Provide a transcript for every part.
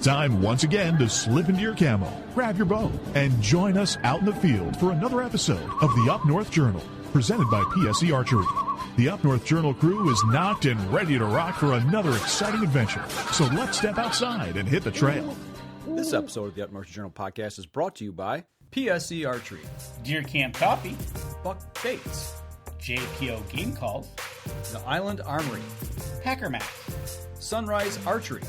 time once again to slip into your camo, grab your bow, and join us out in the field for another episode of the Up North Journal, presented by PSE Archery. The Up North Journal crew is knocked and ready to rock for another exciting adventure, so let's step outside and hit the trail. This episode of the Up North Journal podcast is brought to you by PSE Archery, Deer Camp Coffee, Buck Baits, JPO Game Calls, The Island Armory, Packer Max, Sunrise Archery,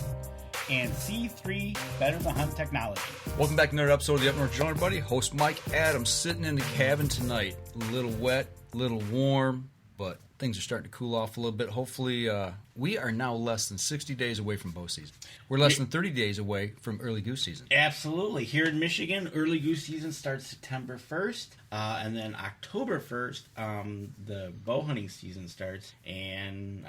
and C3 Better the Hunt Technology. Welcome back to another episode of the Up North Journal, everybody. Host Mike Adams sitting in the cabin tonight. A little wet, a little warm, but things are starting to cool off a little bit. Hopefully, we are now less than 60 days away from bow season. We're less than 30 days away from early goose season. Absolutely. Here in Michigan, early goose season starts September 1st, and then October 1st, the bow hunting season starts. And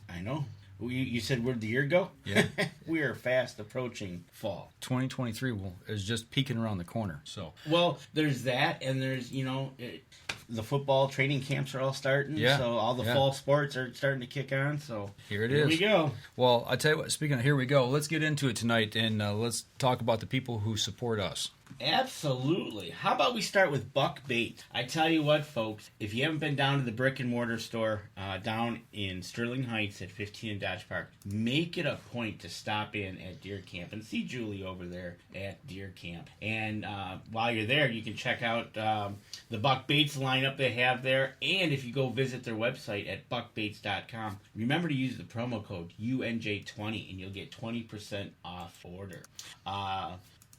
I know. You said where'd the year go? Yeah. We are fast approaching fall. 2023 is just peeking around the corner. So, well, there's that, and there's, the football training camps are all starting. Yeah. So all the fall sports are starting to kick on. So here it is. Here we go. Well, I tell you what, speaking of here we go, let's get into it tonight, and let's talk about the people who support us. Absolutely. How about we start with Buck Baits? I tell you what, folks, if you haven't been down to the brick and mortar store down in Sterling Heights at 15 and Dodge Park, make it a point to stop in at Deer Camp and see Julie over there at Deer Camp. And while you're there, you can check out the Buck Baits lineup they have there. And if you go visit their website at buckbaits.com, remember to use the promo code UNJ20 and you'll get 20% off order.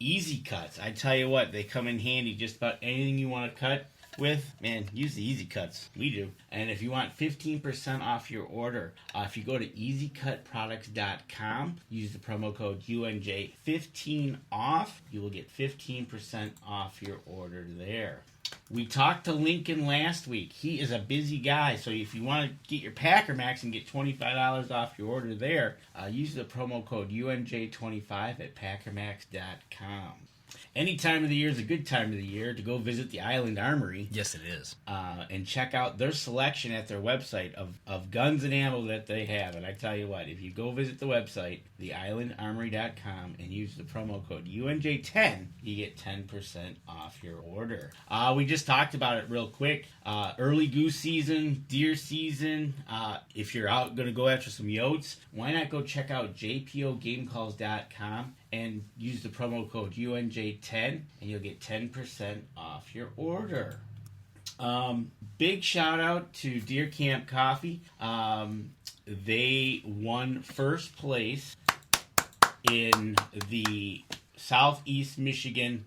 Easy cuts. I tell you what, they come in handy. Just about anything you want to cut with, man, use the Easy Cuts. We do. And if you want 15% off your order, if you go to easycutproducts.com, use the promo code UNJ15 off, you will get 15% off your order there. We talked to Lincoln last week. He is a busy guy, so if you want to get your Packer Max and get $25 off your order there, use the promo code UNJ25 at packermax.com. Any time of the year is a good time of the year to go visit the Island Armory. Yes, it is. And check out their selection at their website of guns and ammo that they have. And I tell you what, if you go visit the website, theislandarmory.com, and use the promo code UNJ10, you get 10% off your order. We just talked about it real quick. Early goose season, deer season. If you're out going to go after some yotes, why not go check out jpogamecalls.com and use the promo code UNJ10, and you'll get 10% off your order. Big shout out to Deer Camp Coffee. They won first place in the Southeast Michigan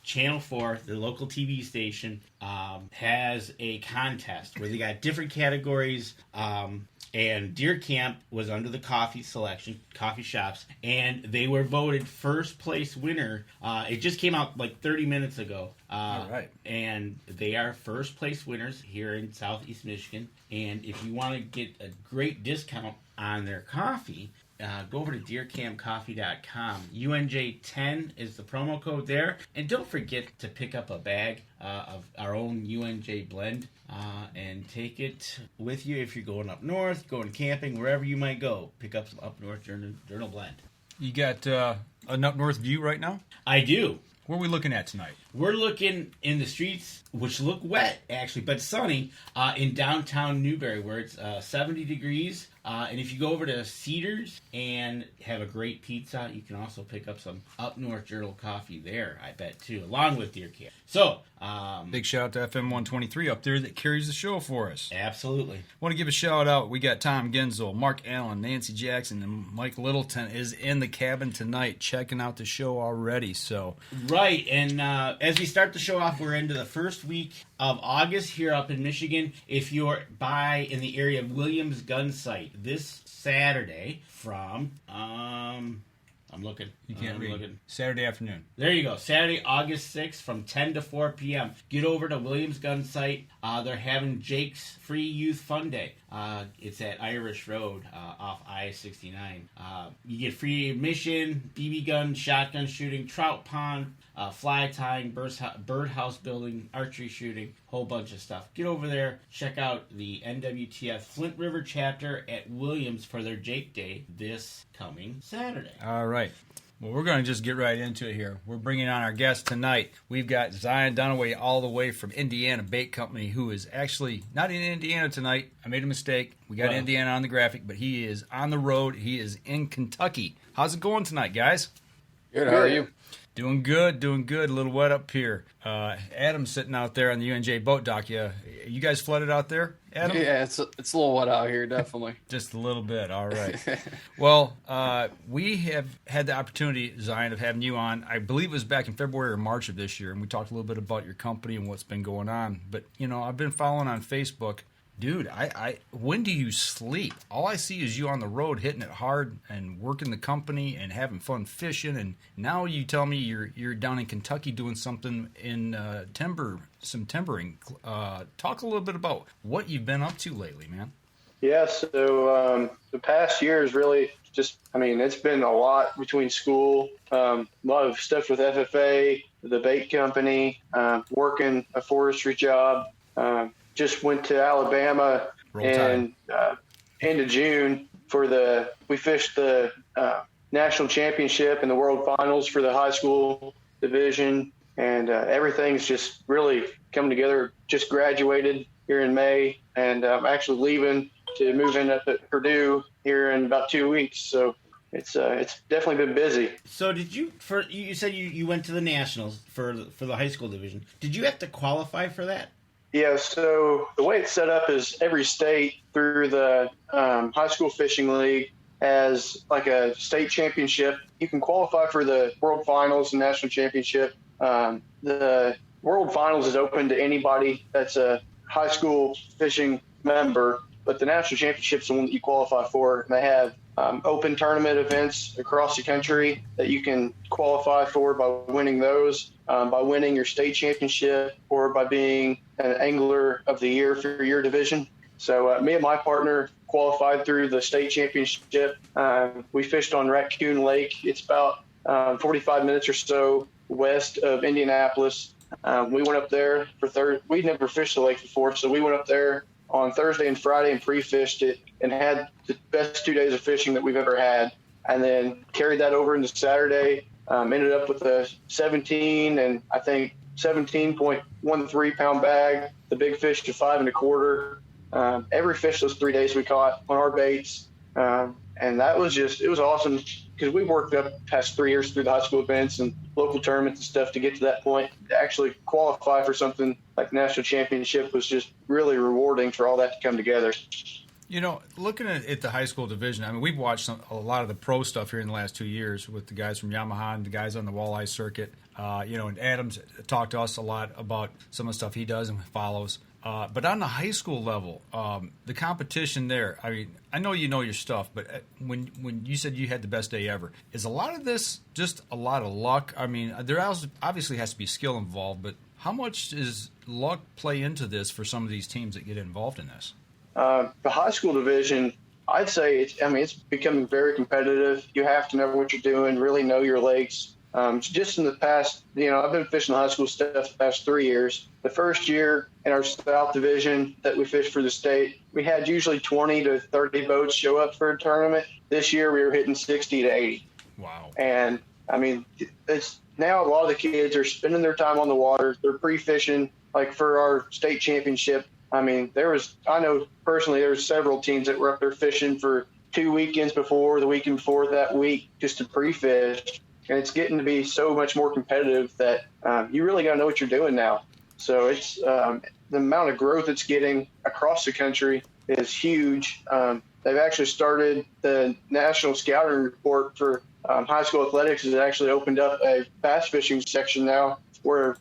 Channel 4, the local TV station, has a contest where they got different categories. And Deer Camp was under the coffee selection, coffee shops, and they were voted first place winner. It just came out like 30 minutes ago. All right. And they are first place winners here in Southeast Michigan. And if you want to get a great discount on their coffee, go over to deercampcoffee.com. UNJ10 is the promo code there. And don't forget to pick up a bag of our own UNJ blend and take it with you if you're going up north, going camping, wherever you might go. Pick up some Up North Journal blend. You got an up north view right now? I do. What are we looking at tonight? We're looking in the streets, which look wet, actually, but sunny, in downtown Newberry, where it's 70 degrees. And if you go over to Cedars and have a great pizza, you can also pick up some Up North Journal coffee there, I bet, too, along with Deer Camp. So, big shout out to FM 123 up there that carries the show for us. Absolutely. Want to give a shout out. We got Tom Genzel, Mark Allen, Nancy Jackson, and Mike Littleton is in the cabin tonight checking out the show already. So right, and as we start the show off, we're into the first week of August here up in Michigan. If you're in the area of Williams Gun Sight, this Saturday from I'm looking. You can't read. Looking. Saturday afternoon. There you go. Saturday, August 6th from 10 to 4 p.m. Get over to Williams Gun Sight. They're having Jake's Free Youth Fun Day. It's at Irish Road off I-69. You get free admission, BB gun, shotgun shooting, trout pond, fly tying, birdhouse building, archery shooting, whole bunch of stuff. Get over there. Check out the NWTF Flint River chapter at Williams for their Jake Day this coming Saturday. All right. Well, we're going to just get right into it here. We're bringing on our guest tonight. We've got Zion Dunaway all the way from Indiana Bait Company, who is actually not in Indiana tonight. I made a mistake. We got Indiana on the graphic, but he is on the road. He is in Kentucky. How's it going tonight, guys? Good. How are you? Doing good. A little wet up here. Adam's sitting out there on the UNJ boat dock. You guys flooded out there, Adam? Yeah, it's a little wet out here, definitely. Just a little bit. All right. Well, we have had the opportunity, Zion, of having you on. I believe it was back in February or March of this year, and we talked a little bit about your company and what's been going on. But, I've been following on Facebook. Dude, when do you sleep? All I see is you on the road hitting it hard and working the company and having fun fishing. And now you tell me you're down in Kentucky doing something in some timbering. Talk a little bit about what you've been up to lately, man. Yeah, so the past year is really it's been a lot between school, a lot of stuff with FFA, the bait company, working a forestry job. Just went to Alabama in end of June we fished the national championship and the world finals for the high school division, and everything's just really coming together. Just graduated here in May, and I'm actually leaving to move in up at Purdue here in about 2 weeks. So it's definitely been busy. So you said you went to the nationals for the high school division. Did you have to qualify for that? Yeah, so the way it's set up is every state through the high school fishing league has like a state championship. You can qualify for the world finals and national championship. The world finals is open to anybody that's a high school fishing member, but the national championship is the one that you qualify for. And they have open tournament events across the country that you can qualify for by winning those, by winning your state championship, or by being an angler of the year for your division. So me and my partner qualified through the state championship. We fished on Raccoon Lake. It's about 45 minutes or so west of Indianapolis. We went up there for we'd never fished the lake before, so we went up there on Thursday and Friday and pre-fished it and had the best 2 days of fishing that we've ever had, and then carried that over into Saturday. Ended up with a 17 and I think 17.13 pound bag, the big fish to 5 1/4. Every fish those 3 days we caught on our baits. And that was it was awesome because we worked up past 3 years through the high school events and local tournaments and stuff to get to that point. To actually qualify for something like national championship was just really rewarding for all that to come together. Looking at the high school division, we've watched a lot of the pro stuff here in the last 2 years with the guys from Yamaha and the guys on the walleye circuit. And Adam's talked to us a lot about some of the stuff he does and follows. But on the high school level, the competition there, I know you know your stuff, but when you said you had the best day ever, is a lot of this just a lot of luck? There obviously has to be skill involved, but how much does luck play into this for some of these teams that get involved in this? The high school division, I'd say it's becoming very competitive. You have to know what you're doing, really know your lakes. Just in the past, I've been fishing high school stuff the past 3 years. The first year in our South division that we fished for the state, we had usually 20 to 30 boats show up for a tournament. This year we were hitting 60 to 80. Wow. And it's now a lot of the kids are spending their time on the water. They're pre-fishing, like for our state championship. I know personally there were several teams that were up there fishing for 2 weekends before, the weekend before that week, just to pre-fish. And it's getting to be so much more competitive that you really got to know what you're doing now. So it's the amount of growth it's getting across the country is huge. They've actually started the National Scouting Report for high school athletics has actually opened up a bass fishing section now where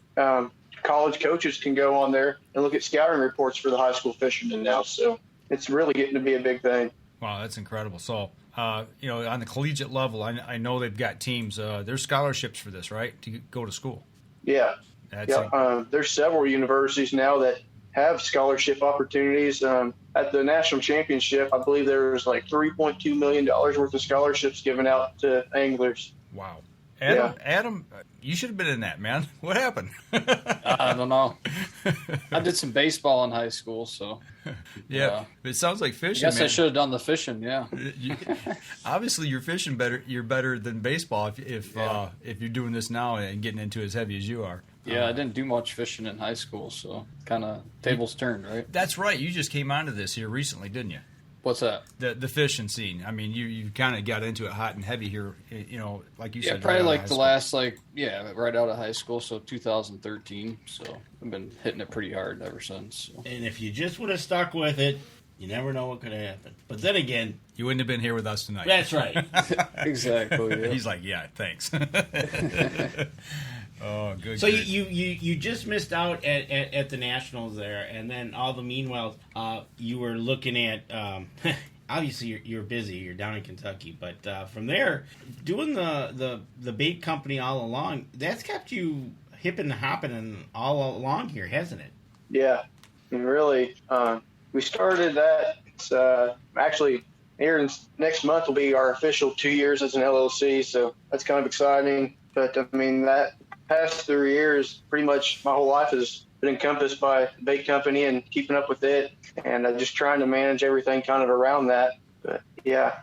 college coaches can go on there and look at scouting reports for the high school fishermen now. So it's really getting to be a big thing. Wow, that's incredible. So, on the collegiate level, I know they've got teams. There's scholarships for this, right, to go to school? Yeah. There's several universities now that have scholarship opportunities. At the national championship, I believe there was like $3.2 million worth of scholarships given out to anglers. Wow. Adam, you should have been in that, man. What happened? I don't know. I did some baseball in high school, so Yeah, it sounds like I fishing. guess I man. should have done the fishing. Yeah, Obviously, you're fishing better. You're better than baseball if you're doing this now and getting into as heavy as you are. yeah. I didn't do much fishing in high school, so kind of tables turned, right? That's right. You just came onto this here recently, didn't you? What's that? The fishing scene. I mean, you kind of got into it hot and heavy here. You know, like you Yeah, said. probably right out of like high the school. last right out of high school, so 2013. So I've been hitting it pretty hard ever since. So. And if you just would have stuck with it, you never know what could have happened. But then again, You wouldn't have been here with us tonight. that's right. Exactly. Yeah. He's like, yeah, thanks. Oh, good. So good. you just missed out at the Nationals there, and then all the meanwhile, you were looking at. Obviously, you're busy. You're down in Kentucky, but from there, doing the bait company all along, that's kept you hip and hopping and all along here, hasn't it? Yeah, and really, we started that. It's actually here next month will be our official 2 years as an LLC, so that's kind of exciting. But I mean, that past 3 years, pretty much my whole life has been encompassed by the bait company and keeping up with it, and just trying to manage everything kind of around that. But yeah,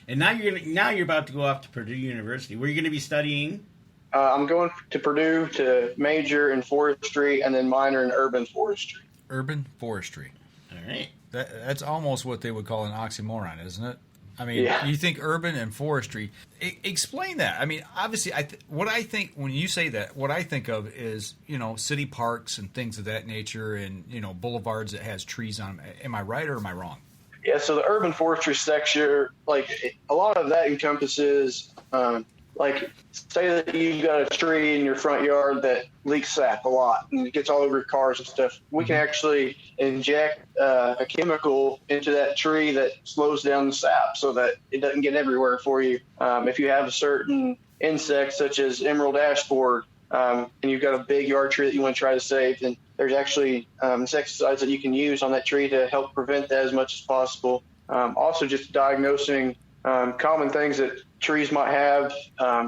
And now you're about to go off to Purdue University. Where are you going to be studying? I'm going to Purdue to major in forestry and then minor in urban forestry. Urban forestry. All right. That's almost what they would call an oxymoron, isn't it? I mean, Yeah. You think urban and forestry. Explain that. I mean, obviously, what I think when you say that, what I think of is, city parks and things of that nature and, boulevards that has trees on them. Am I right or am I wrong? Yeah, so the urban forestry sector, like a lot of that encompasses, like say that you've got a tree in your front yard that leaks sap a lot and it gets all over your cars and stuff. We can actually inject a chemical into that tree that slows down the sap so that it doesn't get everywhere for you. If you have a certain insect such as emerald ash borer, and you've got a big yard tree that you want to try to save, then there's actually insecticides that you can use on that tree to help prevent that as much as possible. Also just diagnosing common things that trees might have,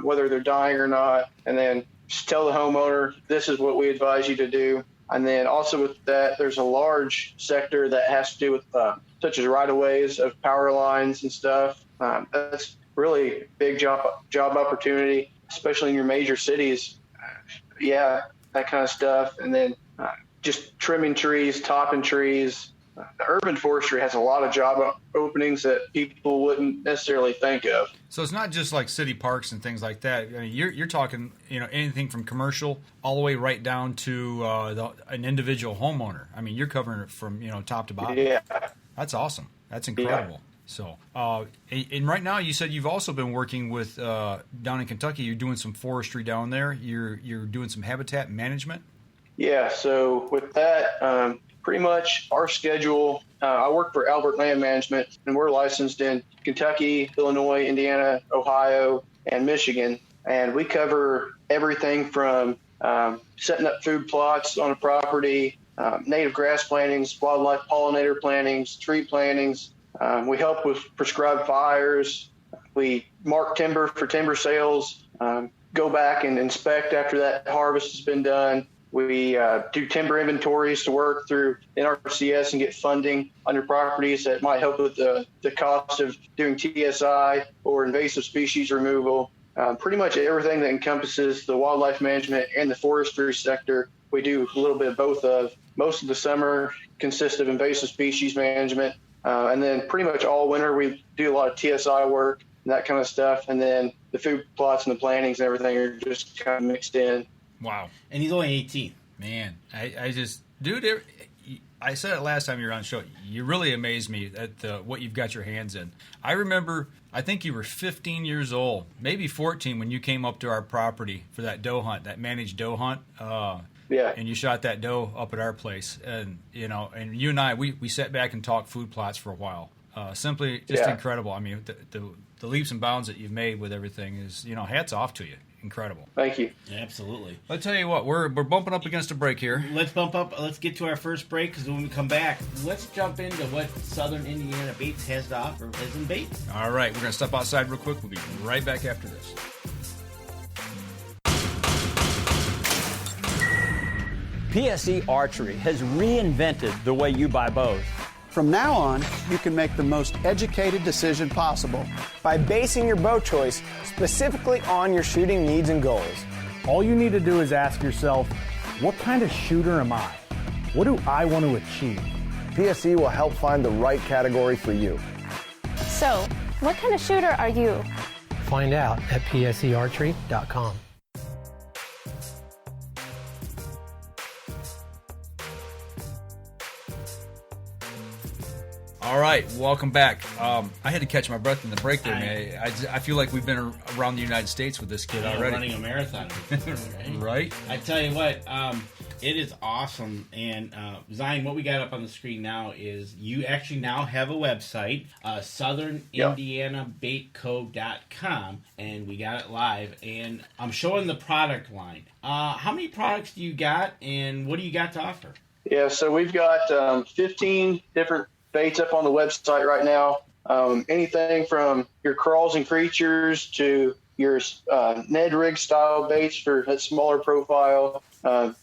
whether they're dying or not, and then just tell the homeowner, this is what we advise you to do. And then also with that, there's a large sector that has to do with such as right-of-ways of power lines and stuff. That's really a big job opportunity, especially in your major cities. Yeah, that kind of stuff. And then just trimming trees, topping trees. The urban forestry has a lot of job openings that people wouldn't necessarily think of. So it's not just like city parks and things like that. I mean, you're talking, anything from commercial all the way right down to an individual homeowner. I mean, you're covering it from, top to bottom. Yeah. That's awesome. That's incredible. So, and right now you said you've also been working with, down in Kentucky, you're doing some forestry down there. You're doing some habitat management. Yeah. So with that, pretty much our schedule, I work for Albert Land Management, and we're licensed in Kentucky, Illinois, Indiana, Ohio, and Michigan. And we cover everything from setting up food plots on a property, native grass plantings, wildlife pollinator plantings, tree plantings. We help with prescribed fires. We mark timber for timber sales, go back and inspect after that harvest has been done. We do timber inventories to work through NRCS and get funding on your properties that might help with the cost of doing TSI or invasive species removal. Pretty much everything that encompasses the wildlife management and the forestry sector, we do a little bit of both of. Most of the summer consists of invasive species management. And then pretty much all winter, we do a lot of TSI work and that kind of stuff. And then the food plots and the plantings and everything are just kind of mixed in. Wow. And he's only 18. Man, I just, dude, I said it last time you were on the show. You really amazed me at what you've got your hands in. I remember, I think you were 15 years old, maybe 14 when you came up to our property for that doe hunt, that managed doe hunt. Yeah. And you shot that doe up at our place. And, and you and I, we sat back and talked food plots for a while. Simply just incredible. I mean, the leaps and bounds that you've made with everything is, hats off to you. Incredible. Thank you. Absolutely. I'll tell you what, we're bumping up against a break here. Let's bump up. Let's get to our first break, because when we come back, let's jump into what Southern Indiana Baits has to offer as in baits. All right, we're going to step outside real quick. We'll be right back after this. PSE Archery has reinvented the way you buy bows. From now on, you can make the most educated decision possible by basing your bow choice specifically on your shooting needs and goals. All you need to do is ask yourself, what kind of shooter am I? What do I want to achieve? PSE will help find the right category for you. So, what kind of shooter are you? Find out at psearchery.com. All right, welcome back. I had to catch my breath in the break there, man. I feel like we've been around the United States with this kid already. Running a marathon. Right? I tell you what, it is awesome. And Zion, what we got up on the screen now is you actually now have a website, southernindianabaitco.com, and we got it live. And I'm showing the product line. How many products do you got, and what do you got to offer? Yeah, so we've got 15 different baits up on the website right now. Anything from your crawls and creatures to your Ned rig style baits for a smaller profile,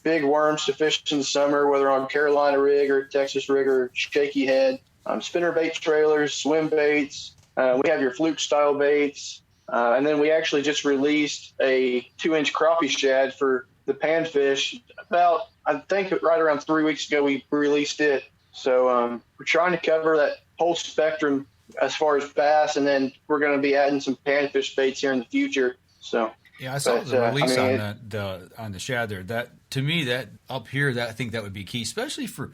big worms to fish in the summer, whether on Carolina rig or Texas rig or shaky head, spinner bait trailers, swim baits. We have your fluke style baits. And then we actually just released a 2-inch crappie shad for the panfish. About, I think right around 3 weeks ago, we released it. So we're trying to cover that whole spectrum as far as bass, and then we're going to be adding some panfish baits here in the future. So yeah, I saw the release on the shad there. That to me, that up here, that I think that would be key, especially for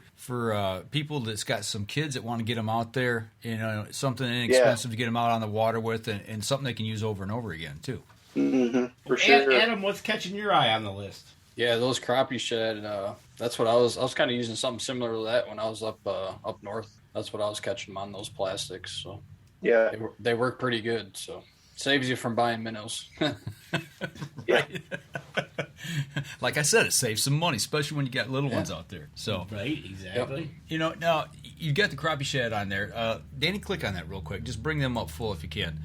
people that's got some kids that want to get them out there. You know, something inexpensive to get them out on the water with, and something they can use over and over again too. Mm-hmm, for sure. Adam, what's catching your eye on the list? Yeah, those crappie shad. That's what I was kind of using something similar to that when I was up north. That's what I was catching them on, those plastics. So yeah, they work pretty good. So saves you from buying minnows. Yeah. Like I said, it saves some money, especially when you got little ones out there. So right, exactly. Yep. You know, now you got the crappie shad on there. Danny, click on that real quick. Just bring them up full if you can.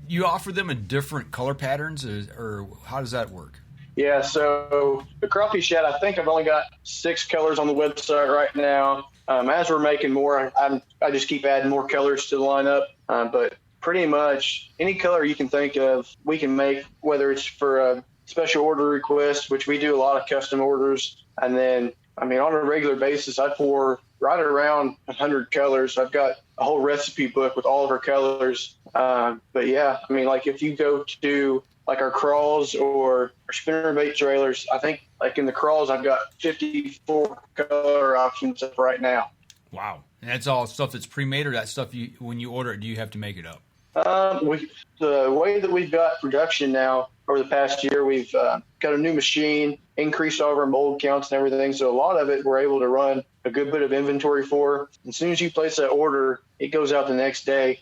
You offer them in different color patterns, or how does that work? Yeah, so the crappie shad, I think I've only got 6 colors on the website right now. As we're making more, I just keep adding more colors to the lineup. But pretty much any color you can think of, we can make, whether it's for a special order request, which we do a lot of custom orders. And then, I mean, on a regular basis, I pour right around 100 colors. I've got a whole recipe book with all of our colors. But yeah, I mean, like if you go to like our crawls or our spinnerbait trailers, I think like in the crawls, I've got 54 color options up right now. Wow. And that's all stuff that's pre-made, or that stuff when you order it, do you have to make it up? The way that we've got production now over the past year, we've got a new machine, increased all of our mold counts and everything. So a lot of it we're able to run a good bit of inventory for. As soon as you place that order, it goes out the next day.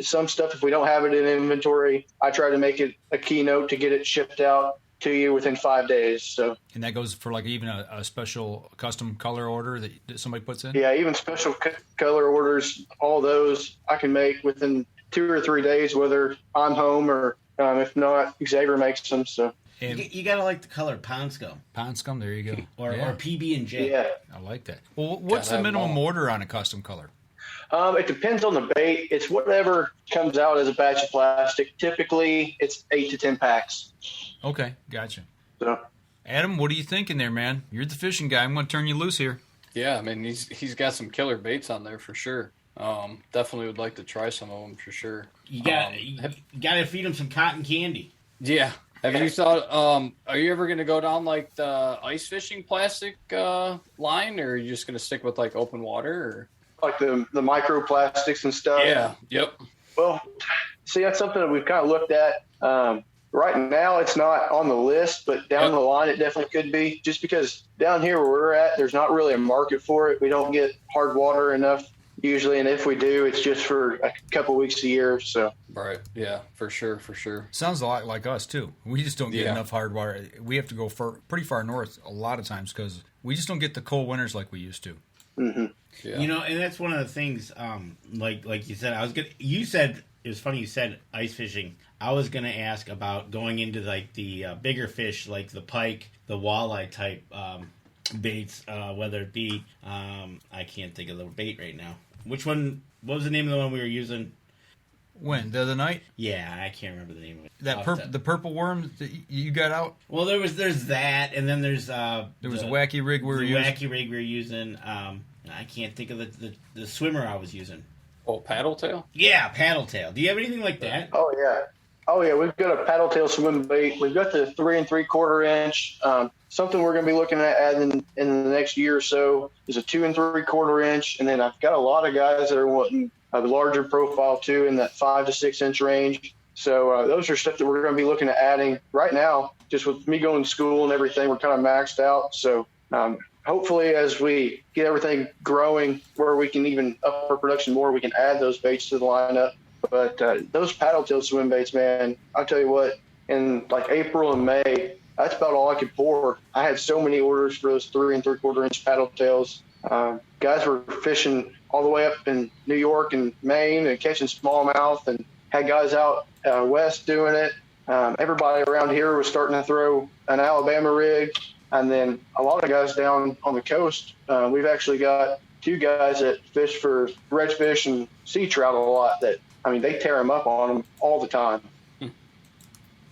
Some stuff, if we don't have it in inventory, I try to make it a keynote to get it shipped out to you within 5 days. So, and that goes for like even a special custom color order that somebody puts in? Yeah, even special color orders, all those I can make within 2 or 3 days, whether I'm home or if not, Xavier makes them. So you gotta like the color Pond Scum. Pond Scum, there you go. Or PB&J. Yeah, I like that. Well, what's the minimum order on a custom color? It depends on the bait. It's whatever comes out as a batch of plastic. Typically, it's 8 to 10 packs. Okay, gotcha. So, Adam, what are you thinking there, man? You're the fishing guy. I'm going to turn you loose here. Yeah, I mean, he's got some killer baits on there for sure. Definitely would like to try some of them for sure. You got to feed them some cotton candy. Yeah. Have you thought? Are you ever going to go down like the ice fishing plastic line, or are you just going to stick with like open water? Or? Like the microplastics and stuff? Yeah. Yep. Well, see, that's something that we've kind of looked at. Right now, it's not on the list, but down the line, it definitely could be. Just because down here where we're at, there's not really a market for it. We don't get hard water enough usually, and if we do, it's just for a couple weeks a year. So right, yeah, for sure. Sounds a lot like us too. We just don't get enough hard water. We have to go pretty far north a lot of times because we just don't get the cold winters like we used to. Mm-hmm. Yeah. You know, and that's one of the things. Like you said, You said it was funny. You said ice fishing. I was gonna ask about going into like the bigger fish, like the pike, the walleye type baits, whether it be, I can't think of the bait right now. Which one, what was the name of the one we were using? When? The other night? Yeah, I can't remember the name of it. The purple worm that you got out? Well, there's that, and then there's there was a wacky rig we were using. Wacky rig we were using. I can't think of the swimmer I was using. Oh, paddle tail? Yeah, paddle tail. Do you have anything like that? Oh yeah. We've got a paddle tail swim bait. We've got the 3 3/4 inch. Something we're going to be looking at adding in the next year or so is a 2 3/4 inch, and then I've got a lot of guys that are wanting a larger profile too, in that 5 to 6 inch range. So those are stuff that we're going to be looking at adding right now. Just with me going to school and everything, we're kind of maxed out. So hopefully, as we get everything growing, where we can even up our production more, we can add those baits to the lineup. But those paddle tail swim baits, man, I'll tell you what, in like April and May, that's about all I could pour. I had so many orders for those 3 3/4 inch paddle tails. Guys were fishing all the way up in New York and Maine and catching smallmouth, and had guys out west doing it. Everybody around here was starting to throw an Alabama rig, and then a lot of guys down on the coast. We've actually got 2 guys that fish for redfish and sea trout a lot. That, I mean, they tear them up on them all the time.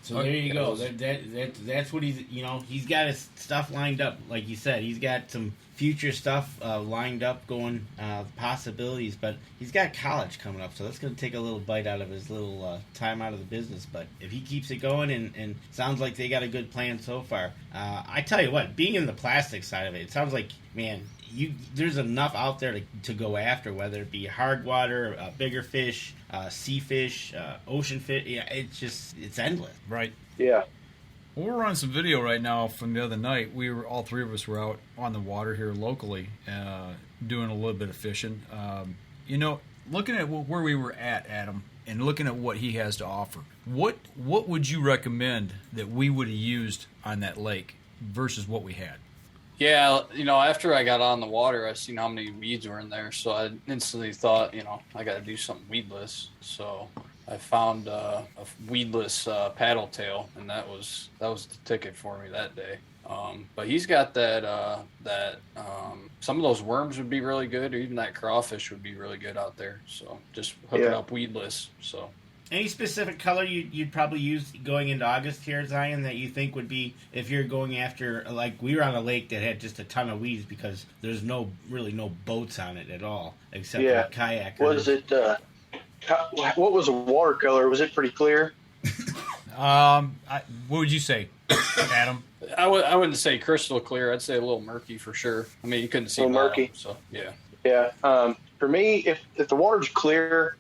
So there you go. That's what he's got his stuff lined up. Like you said, he's got some future stuff lined up going, possibilities, but he's got college coming up, so that's going to take a little bite out of his little time out of the business. But if he keeps it going, and sounds like they got a good plan so far, I tell you what, being in the plastic side of it sounds like, man, there's enough out there to go after, whether it be hard water, bigger fish, sea fish, ocean fish. Yeah, it's endless. Right. Yeah. Well, we're on some video right now from the other night. All 3 of us were out on the water here locally, doing a little bit of fishing. Looking at where we were at, Adam, and looking at what he has to offer, what would you recommend that we would have used on that lake versus what we had? Yeah, after I got on the water, I seen how many weeds were in there, so I instantly thought, I got to do something weedless. So I found a weedless paddle tail, and that was the ticket for me that day. But he's got that some of those worms would be really good, or even that crawfish would be really good out there. So just hook it up weedless. So. Any specific color you'd probably use going into August here, Zion, that you think would be, if you're going after, like we were on a lake that had just a ton of weeds because there's really no boats on it at all, except for kayak. Was it, what was the watercolor? Was it pretty clear? What would you say, Adam? I wouldn't say crystal clear. I'd say a little murky for sure. I mean, you couldn't see murky. So, yeah. Yeah. For me, if the water's clear,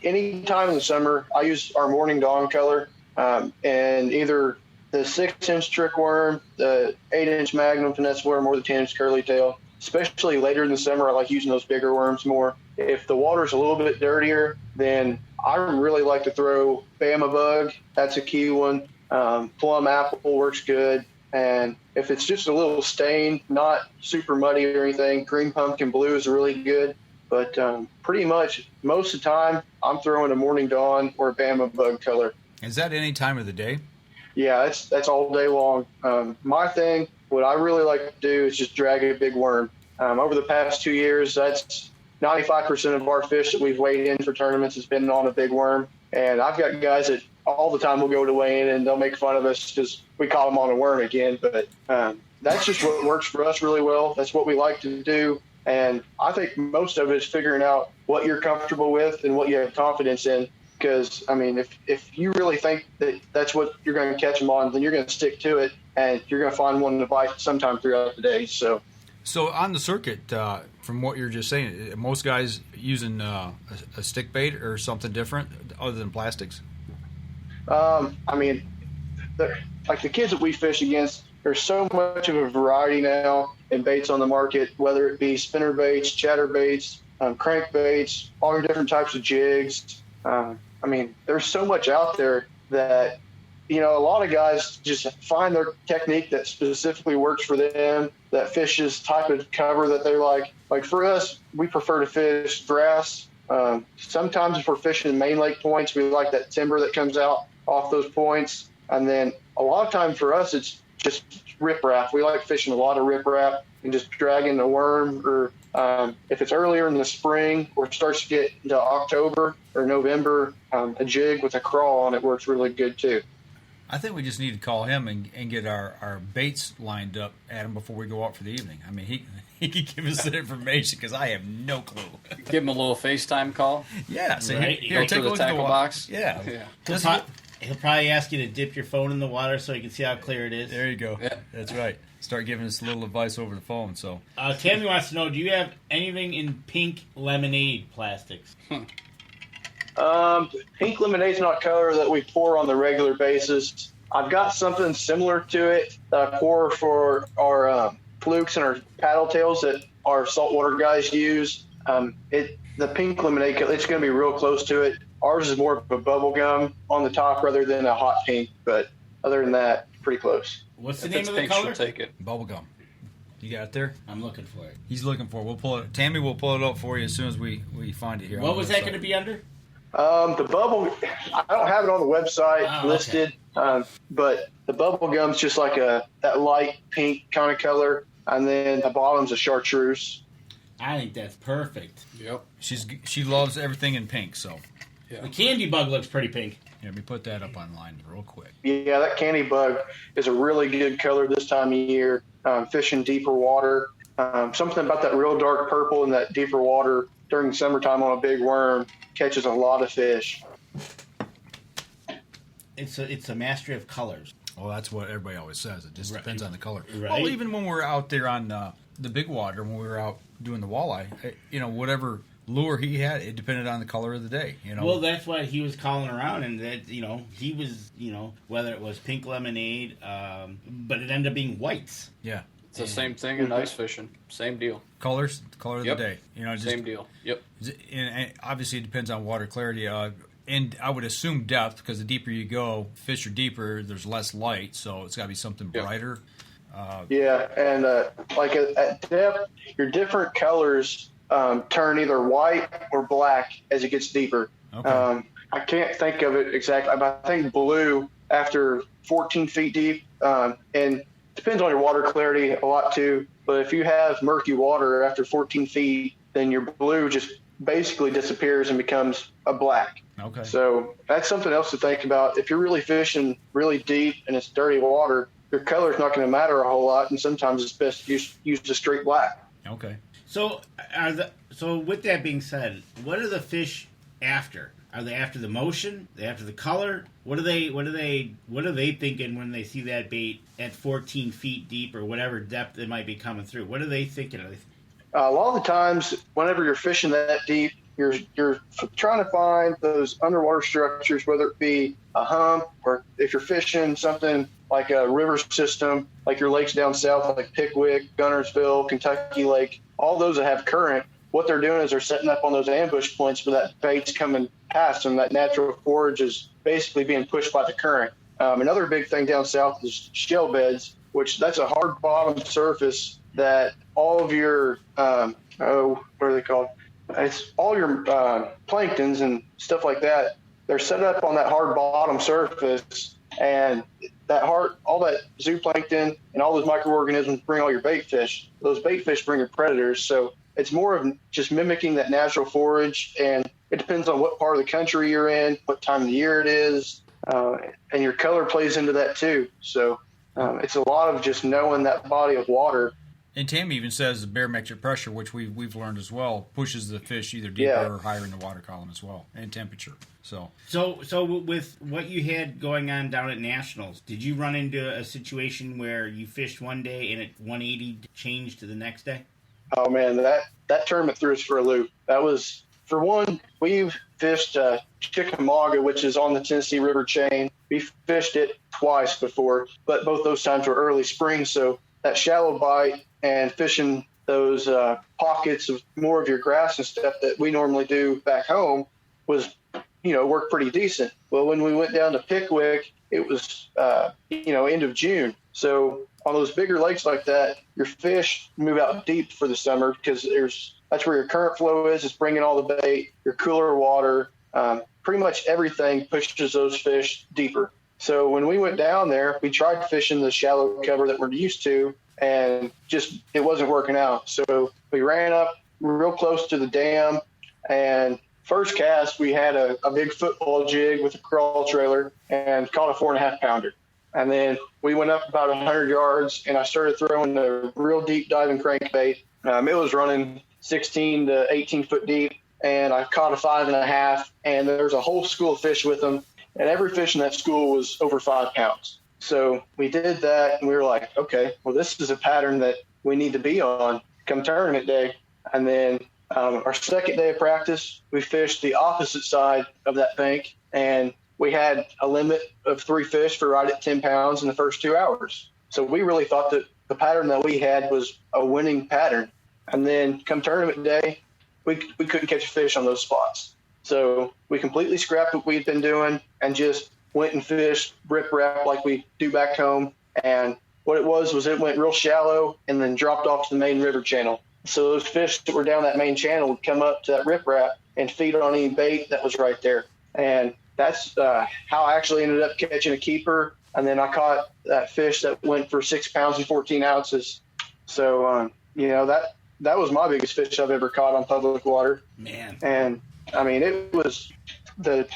any time in the summer, I use our Morning Dawn color, and either the 6-inch trick worm, the 8-inch Magnum finesse worm, or the 10-inch curly tail. Especially later in the summer, I like using those bigger worms more. If the water's a little bit dirtier, then I really like to throw Bama Bug. That's a key one. Plum Apple works good. And if it's just a little stained, not super muddy or anything, Green Pumpkin Blue is really good. But pretty much most of the time, I'm throwing a Morning Dawn or a Bama Bug color. Is that any time of the day? Yeah, that's all day long. My thing, what I really like to do is just drag a big worm. Over the past 2 years, that's 95% of our fish that we've weighed in for tournaments has been on a big worm. And I've got guys that all the time will go to weigh in and they'll make fun of us because we caught them on a worm again. But that's just what works for us really well. That's what we like to do. And I think most of it is figuring out what you're comfortable with and what you have confidence in. Because, I mean, if you really think that that's what you're going to catch them on, then you're going to stick to it, and you're going to find one to bite sometime throughout the day. So on the circuit, from what you're just saying, most guys using a stick bait or something different other than plastics? I mean, like the kids that we fish against, there's so much of a variety now in baits on the market, whether it be spinner baits, chatter baits, crank baits, all your different types of jigs. I mean, there's so much out there that, a lot of guys just find their technique that specifically works for them, that fishes type of cover that they like. Like for us, we prefer to fish grass. Sometimes if we're fishing main lake points, we like that timber that comes out off those points. And then a lot of time for us, it's just riprap. We like fishing a lot of riprap and just dragging a worm, or if it's earlier in the spring or starts to get into October or November, a jig with a crawl on it works really good too. I think we just need to call him and get our baits lined up, Adam, before we go out for the evening. I mean, he could give us that information because I have no clue. Give him a little FaceTime call. Yeah, so right. Here, take a look at the box. Yeah. He'll probably ask you to dip your phone in the water so you can see how clear it is. There you go. Yeah. That's right. Start giving us a little advice over the phone. So, Tammy wants to know: do you have anything in pink lemonade plastics? Pink lemonade's not color that we pour on the regular basis. I've got something similar to it that I pour for our flukes and our paddle tails that our saltwater guys use. The pink lemonade, it's going to be real close to it. Ours is more of a bubble gum on the top rather than a hot pink, but other than that, pretty close. What's the name of the color? Take it. Bubble gum. You got it there? I'm looking for it. He's looking for it. We'll pull it. Tammy will pull it up for you as soon as we find it here. What was that going to be under? The bubble, I don't have it on the website listed, but the bubble gum's just like that light pink kind of color, and then the bottom's a chartreuse. I think that's perfect. Yep. She loves everything in pink, so. Yeah. The candy bug looks pretty pink. Yeah, let me put that up online real quick. Yeah, that candy bug is a really good color this time of year, fishing deeper water. Something about that real dark purple in that deeper water during the summertime on a big worm catches a lot of fish. It's a mastery of colors. Well, that's what everybody always says. It just depends on the color. Right. Well, even when we're out there on the big water, when we were out doing the walleye, whatever lure he had, it depended on the color of the day. Well, that's why he was calling around, and that he was whether it was pink lemonade, but it ended up being whites. Yeah. It's the same thing in ice fishing. Same deal. Color of the day. Same deal. Yep. And obviously, it depends on water clarity. And I would assume depth, because the deeper you go, fish are deeper, there's less light, so it's got to be something brighter. And like at depth, your different colors turn either white or black as it gets deeper. Okay. I can't think of it exactly, but I think blue after 14 feet deep, and depends on your water clarity a lot too, but if you have murky water after 14 feet, then your blue just basically disappears and becomes a black. Okay. So that's something else to think about. If you're really fishing really deep and it's dirty water, your color is not going to matter a whole lot, and sometimes it's best to use the straight black. Okay. So with that being said, what are the fish after? Are they after the motion? Are they after the color? What are they thinking when they see that bait at 14 feet deep or whatever depth it might be coming through? What are they thinking? A lot of the times, whenever you're fishing that deep, you're trying to find those underwater structures, whether it be a hump or if you're fishing something like a river system, like your lakes down south, like Pickwick, Gunnersville, Kentucky Lake, all those that have current. What they're doing is they're setting up on those ambush points where that bait's coming past them. That natural forage is basically being pushed by the current. Another big thing down south is shell beds, which that's a hard bottom surface that all of your, what are they called? It's all your planktons and stuff like that. They're set up on that hard bottom surface, and all that zooplankton and all those microorganisms bring all your bait fish. Those bait fish bring your predators. So it's more of just mimicking that natural forage, and it depends on what part of the country you're in, what time of the year it is, and your color plays into that too. So it's a lot of just knowing that body of water. And Tammy even says the barometric pressure, which we've learned as well, pushes the fish either deeper or higher in the water column as well, and temperature. So with what you had going on down at Nationals, did you run into a situation where you fished one day and it 180 changed to the next day? Oh man, that tournament threw us for a loop. That was, for one, we've fished Chickamauga, which is on the Tennessee River chain. We fished it twice before, but both those times were early spring, so that shallow bite and fishing those pockets of more of your grass and stuff that we normally do back home was, worked pretty decent. Well, when we went down to Pickwick, it was, end of June. So on those bigger lakes like that, your fish move out deep for the summer because that's where your current flow is. It's bringing all the bait, your cooler water, pretty much everything pushes those fish deeper. So when we went down there, we tried fishing the shallow cover that we're used to, and just it wasn't working out. So we ran up real close to the dam, and first cast we had a big football jig with a crawl trailer and caught a 4.5 pounder. And then we went up about 100 yards, and I started throwing a real deep diving crankbait. It was running 16 to 18 foot deep, and I caught a 5.5, and there's a whole school of fish with them, and every fish in that school was over 5 pounds. So we did that, and we were like, okay, well, this is a pattern that we need to be on come tournament day. And then our second day of practice, we fished the opposite side of that bank, and we had a limit of 3 fish for right at 10 pounds in the first 2 hours. So we really thought that the pattern that we had was a winning pattern. And then come tournament day, we couldn't catch a fish on those spots. So we completely scrapped what we'd been doing and just went and fished riprap like we do back home. And what it was it went real shallow and then dropped off to the main river channel. So those fish that were down that main channel would come up to that riprap and feed on any bait that was right there. And that's how I actually ended up catching a keeper. And then I caught that fish that went for 6 pounds and 14 ounces. So, that was my biggest fish I've ever caught on public water. Man. And, I mean, it was the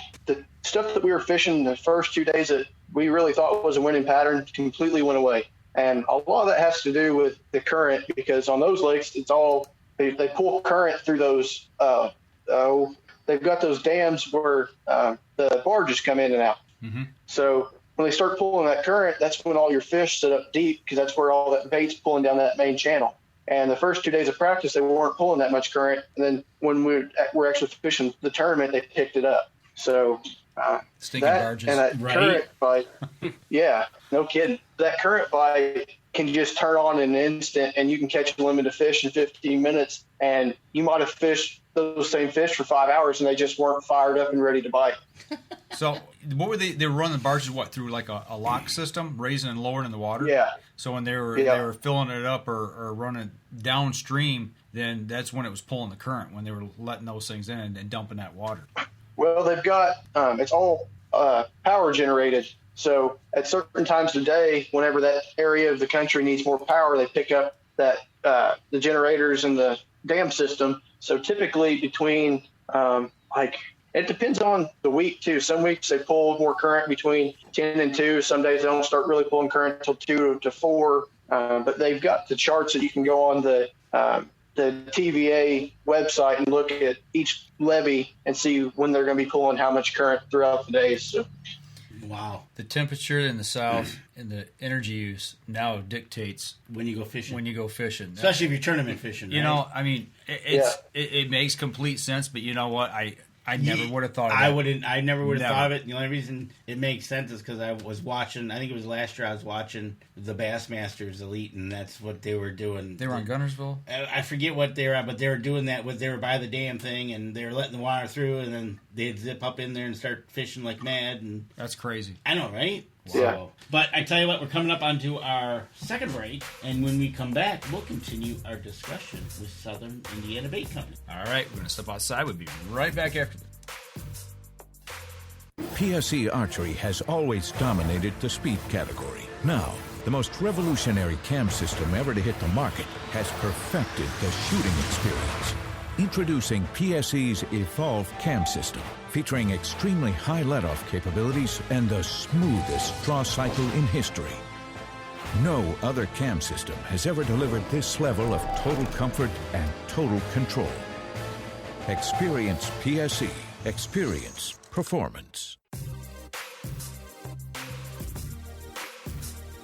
stuff that we were fishing the first 2 days that we really thought was a winning pattern completely went away. And a lot of that has to do with the current, because on those lakes, it's all they pull current through those they've got those dams where the barges come in and out. Mm-hmm. So when they start pulling that current, that's when all your fish sit up deep, because that's where all that bait's pulling down that main channel. And the first 2 days of practice, they weren't pulling that much current. And then when we're actually fishing the tournament, they picked it up. So stinking barges, and that current bite, yeah, no kidding. That current bite can just turn on in an instant, and you can catch a limit of fish in 15 minutes. And you might have fished those same fish for 5 hours, and they just weren't fired up and ready to bite. So what were they were running the barges through like a lock system, raising and lowering in the water? Yeah. So when they were filling it up or running downstream, then that's when it was pulling the current, when they were letting those things in and dumping that water. Well, they've got it's all power generated. So at certain times of the day, whenever that area of the country needs more power, they pick up that the generators in the dam system. So typically between it depends on the week too. Some weeks they pull more current between 10 and 2. Some days they don't start really pulling current until 2 to 4. But they've got the charts that you can go on the TVA website and look at each levee and see when they're going to be pulling how much current throughout the day. So. Wow. The temperature in the south and the energy use now dictates when you go fishing. Especially if you're tournament fishing. You know, I mean, it makes complete sense, but you know what? I never would have thought of that. I never would have thought of it. The only reason it makes sense is because I was watching, I think it was last year, I was watching the Bassmasters Elite, and that's what they were doing. They were on Gunnersville? I forget what they were at, but they were doing that. They were by the damn thing, and they were letting the water through, and then they'd zip up in there and start fishing like mad. And that's crazy. I know, right? Wow. Yeah. But I tell you what, we're coming up onto our second break, and when we come back, we'll continue our discussion with Southern Indiana Bait Company. All right, we're going to step outside. We'll be right back after this. PSE Archery has always dominated the speed category. Now, the most revolutionary cam system ever to hit the market has perfected the shooting experience. Introducing PSE's Evolve Cam System, featuring extremely high let-off capabilities and the smoothest draw cycle in history. No other cam system has ever delivered this level of total comfort and total control. Experience PSE. Experience performance.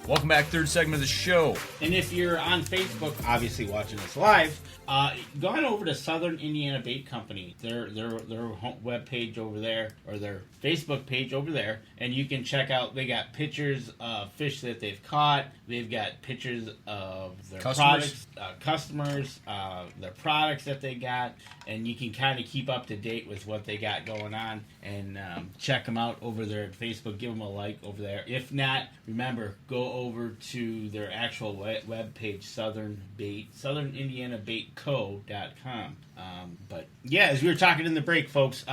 Welcome back, third segment of the show. And if you're on Facebook, obviously watching us live, go on over to Southern Indiana Bait Company, their web page over there, or their Facebook page over there, and you can check out, they got pictures of fish that they've caught, they've got pictures of their products, customers, their products that they got, and you can kind of keep up to date with what they got going on, and check them out over there at Facebook, give them a like over there. If not, remember, go over to their actual web page, SouthernIndianaBaitCo.com. But yeah, as we were talking in the break, folks,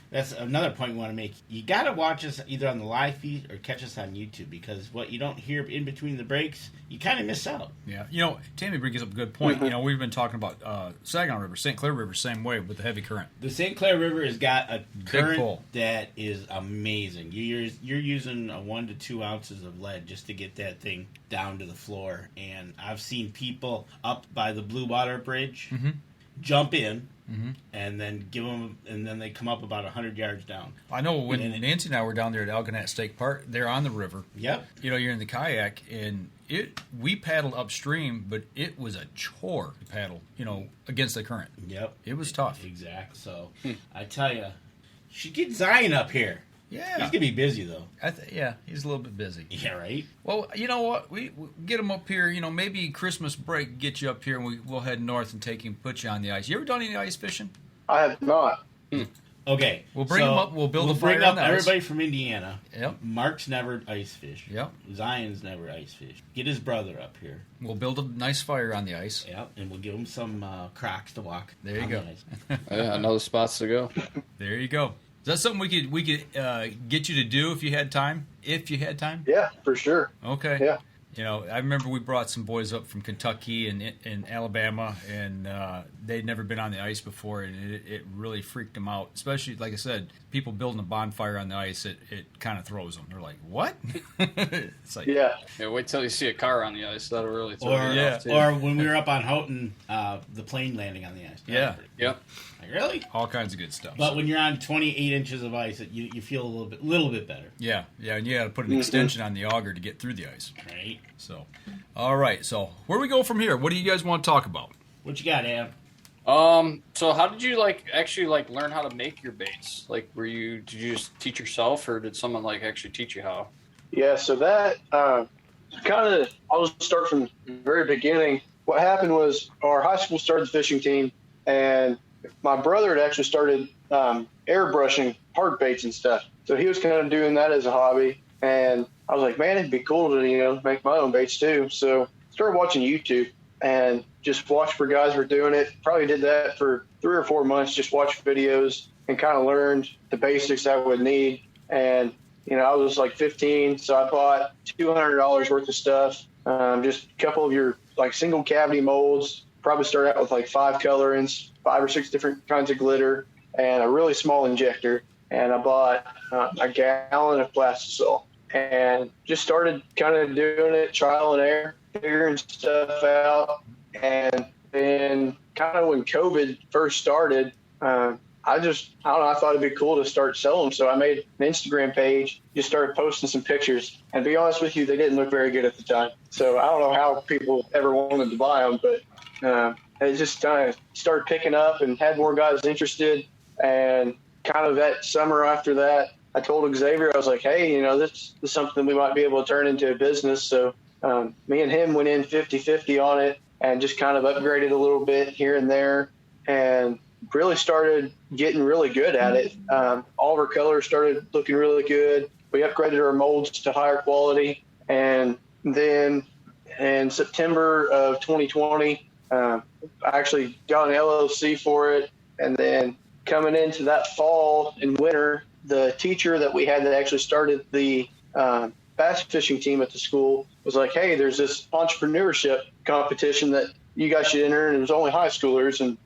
that's another point we want to make. You got to watch us either on the live feed or catch us on YouTube, because what you don't hear in between the breaks, you kind of miss out. Yeah. Tammy brings up a good point. We've been talking about Saginaw River, St. Clair River, same way with the heavy current. The St. Clair River has got a current pull that is amazing. You're using 1 to 2 ounces of lead just to get that thing down to the floor. And I've seen people up by the Blue Water Bridge jump in. And then they come up about 100 yards down. I know when Nancy and I were down there at Algonac State Park, they're on the river. Yep. You're in the kayak, and we paddled upstream, but it was a chore to paddle, against the current. Yep. It was tough. Exactly. So I tell you, should get Zion up here. Yeah. He's gonna be busy though. Yeah, he's a little bit busy. Yeah, right. Well, you know what? We get him up here. Maybe Christmas break, get you up here, and we'll head north and take him, put you on the ice. You ever done any ice fishing? I have not. Okay, we'll bring him up. We'll build a fire on the ice. Everybody from Indiana. Yep. Mark's never ice fished. Yep. Zion's never ice fished. Get his brother up here. We'll build a nice fire on the ice. Yep, and we'll give him some Crocs to walk. There you go. Yeah, I know the spots to go. There you go. Is that something we could get you to do if you had time? Yeah, for sure. Okay. Yeah. I remember we brought some boys up from Kentucky and Alabama, and they'd never been on the ice before, and it really freaked them out. Especially, like I said, people building a bonfire on the ice, it kind of throws them. They're like, "What?" It's like, yeah. Wait till you see a car on the ice. That'll really throw you off, too. Or when we were up on Houghton, the plane landing on the ice. Yeah. Yep. Like, really? All kinds of good stuff. But when you're on 28 inches of ice, you feel a little bit better. Yeah, and you got to put an extension on the auger to get through the ice. Right. So, all right. So, where do we go from here? What do you guys want to talk about? What you got, Adam? So how did you actually learn how to make your baits? Did you just teach yourself, or did someone actually teach you how? Yeah, so that I'll just start from the very beginning. What happened was our high school started the fishing team, and my brother had actually started airbrushing hard baits and stuff. So he was kind of doing that as a hobby, and I was like, man, it'd be cool to make my own baits too. So started watching YouTube and just watched for guys who were doing it. Probably did that for 3 or 4 months, just watched videos and kind of learned the basics I would need. And I was 15, so I bought $200 worth of stuff, just a couple of your single cavity molds. Probably started out with 5 colorants, 5 or 6 different kinds of glitter, and a really small injector. And I bought a gallon of plastisol and just started kind of doing it, trial and error, figuring stuff out. And then kind of when COVID first started, I thought it'd be cool to start selling them. So I made an Instagram page, just started posting some pictures. And to be honest with you, they didn't look very good at the time. So I don't know how people ever wanted to buy them, but it just kind of started picking up and had more guys interested. And kind of that summer after that, I told Xavier, I was like, hey, this is something we might be able to turn into a business. So me and him went in 50-50 on it and just kind of upgraded a little bit here and there and really started getting really good at it. All of our colors started looking really good. We upgraded our molds to higher quality. And then in September of 2020, I actually got an LLC for it. And then coming into that fall and winter, the teacher that we had that actually started the bass fishing team at the school was like, hey, there's this entrepreneurship competition that you guys should enter. And it was only high schoolers. And,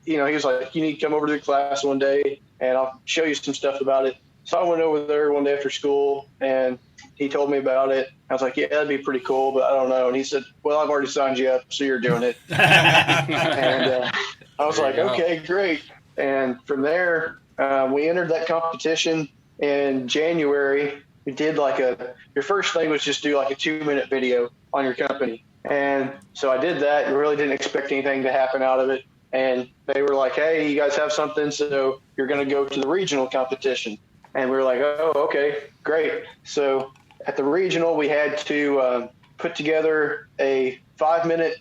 he was like, you need to come over to the class one day and I'll show you some stuff about it. So I went over there one day after school and he told me about it. I was like, yeah, that'd be pretty cool, but I don't know. And he said, well, I've already signed you up, so you're doing it. And I was like, okay, great. And from there, we entered that competition in January. We did your first thing was just do a 2-minute video on your company. And so I did that and really didn't expect anything to happen out of it. And they were like, hey, you guys have something, so you're going to go to the regional competition. And we were like, oh, okay, great. So at the regional, we had to put together a 5-minute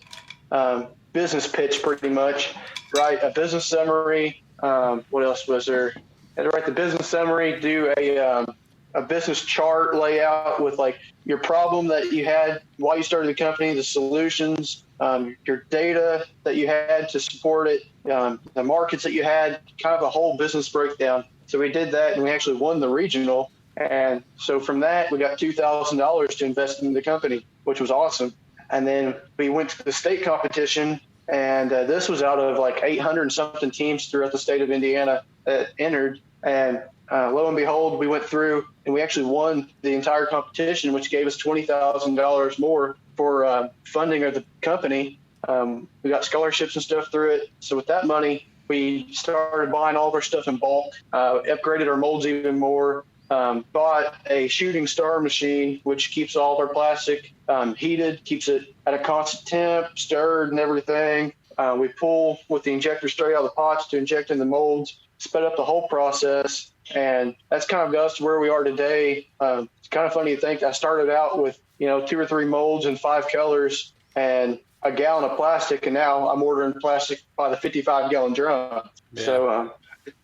business pitch pretty much, write a business summary. What else was there? I had to write the business summary, do a business chart layout with your problem that you had while you started the company, the solutions, your data that you had to support it, the markets that you had, kind of a whole business breakdown. So we did that, and we actually won the regional. And so from that, we got $2,000 to invest in the company, which was awesome. And then we went to the state competition, and this was out of like 800 and something teams throughout the state of Indiana that entered. And lo and behold, we went through and we actually won the entire competition, which gave us $20,000 more for funding of the company. We got scholarships and stuff through it. So with that money, we started buying all of our stuff in bulk, upgraded our molds even more, bought a shooting star machine, which keeps all of our plastic heated, keeps it at a constant temp, stirred and everything. We pull with the injector straight out of the pots to inject in the molds, sped up the whole process. And that's kind of got us to where we are today. It's kind of funny to think I started out with, 2 or 3 molds in 5 colors and a gallon of plastic, and now I'm ordering plastic by the 55-gallon drum. Yeah. So,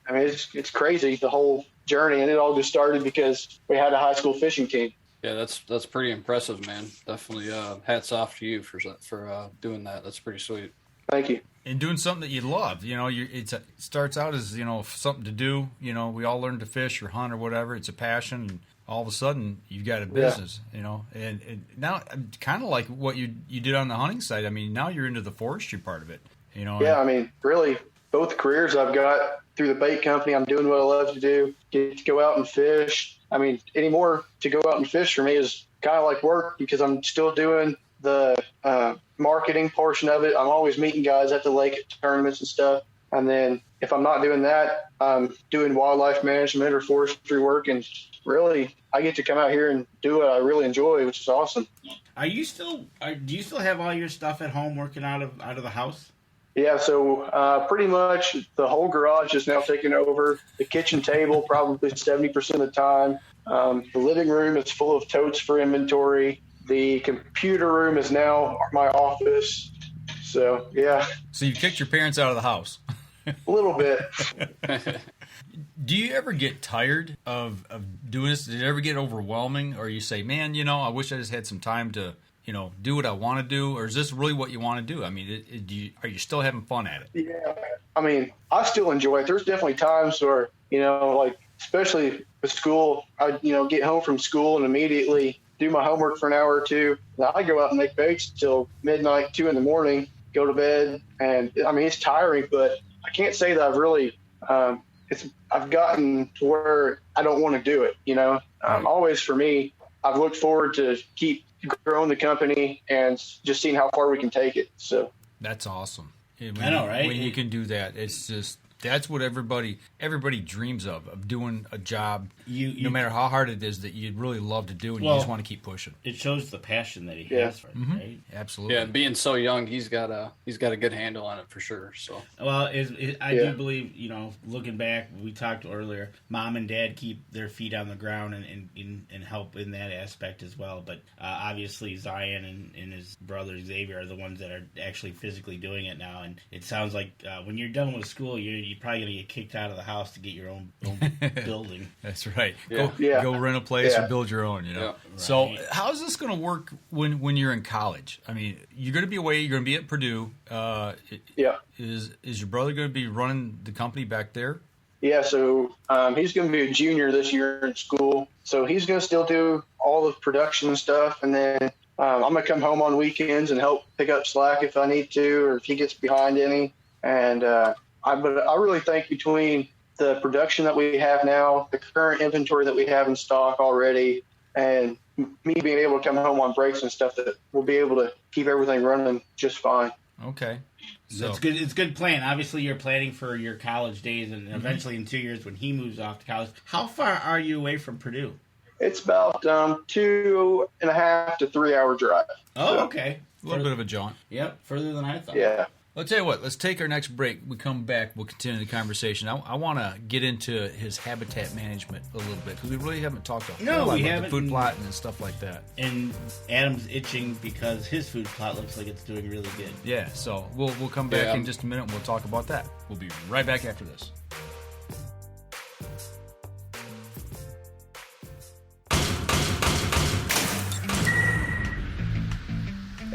it's crazy, the whole journey, and it all just started because we had a high school fishing team. Yeah, that's pretty impressive, man. Definitely hats off to you for doing that. That's pretty sweet. Thank you. And doing something that you love, it starts out as, something to do. We all learn to fish or hunt or whatever. It's a passion, and all of a sudden you've got a business, and now kind of like what you did on the hunting side. Now you're into the forestry part of it, Yeah, really both careers I've got through the bait company. I'm doing what I love to do, get to go out and fish. Anymore to go out and fish for me is kind of like work because I'm still doing the marketing portion of it. I'm always meeting guys at the lake at tournaments and stuff. And then if I'm not doing that, I'm doing wildlife management or forestry work. And really, I get to come out here and do what I really enjoy, which is awesome. Do you still have all your stuff at home working out of the house? Yeah, so pretty much the whole garage is now taken over. The kitchen table probably 70% of the time. The living room is full of totes for inventory. The computer room is now my office. So, yeah. So you kicked your parents out of the house. A little bit. Do you ever get tired of doing this? Did it ever get overwhelming? Or you say, man, I wish I just had some time to, do what I want to do? Or is this really what you want to do? Are you still having fun at it? Yeah. I still enjoy it. There's definitely times where, especially with school, I, get home from school and immediately do my homework for an hour or two. Now I go out and make baits till midnight, 2 a.m, go to bed. And it's tiring, but I can't say that I've really, I've gotten to where I don't want to do it. Always for me, I've looked forward to keep growing the company and just seeing how far we can take it. So that's awesome. I know, right? When you can do that, it's just, that's what everybody dreams of doing a job, no matter how hard it is, that you'd really love to do, and you just want to keep pushing. It shows the passion that he has for it, right? Absolutely. Yeah, and being so young, he's got a good handle on it for sure. So, well, I do believe, looking back, we talked earlier, mom and dad keep their feet on the ground and help in that aspect as well. But obviously, Zion and his brother Xavier are the ones that are actually physically doing it now. And it sounds like when you're done with school, you're probably going to get kicked out of the house to get your own building. That's right. Yeah. Go rent a place or build your own, Yeah. So Right. how is this going to work when you're in college? You're going to be away. You're going to be at Purdue. Is your brother going to be running the company back there? Yeah, so he's going to be a junior this year in school. So he's going to still do all the production stuff. And then I'm going to come home on weekends and help pick up slack if I need to, or if he gets behind any. And I really think between the production that we have now, the current inventory that we have in stock already, and me being able to come home on breaks and stuff, that we'll be able to keep everything running just fine. Okay. So it's good. It's a good plan. Obviously, you're planning for your college days, and eventually in 2 years when he moves off to college. How far are you away from Purdue? It's about 2.5 to 3 hour drive. Oh, so, okay. A little bit of a jaunt. Yep, further than I thought. Yeah. I'll tell you what, let's take our next break. We come back, we'll continue the conversation. I want to get into his habitat management a little bit, because we really haven't talked a whole lot about the food plot and stuff like that. And Adam's itching because his food plot looks like it's doing really good. Yeah, so we'll come back in just a minute and we'll talk about that. We'll be right back after this.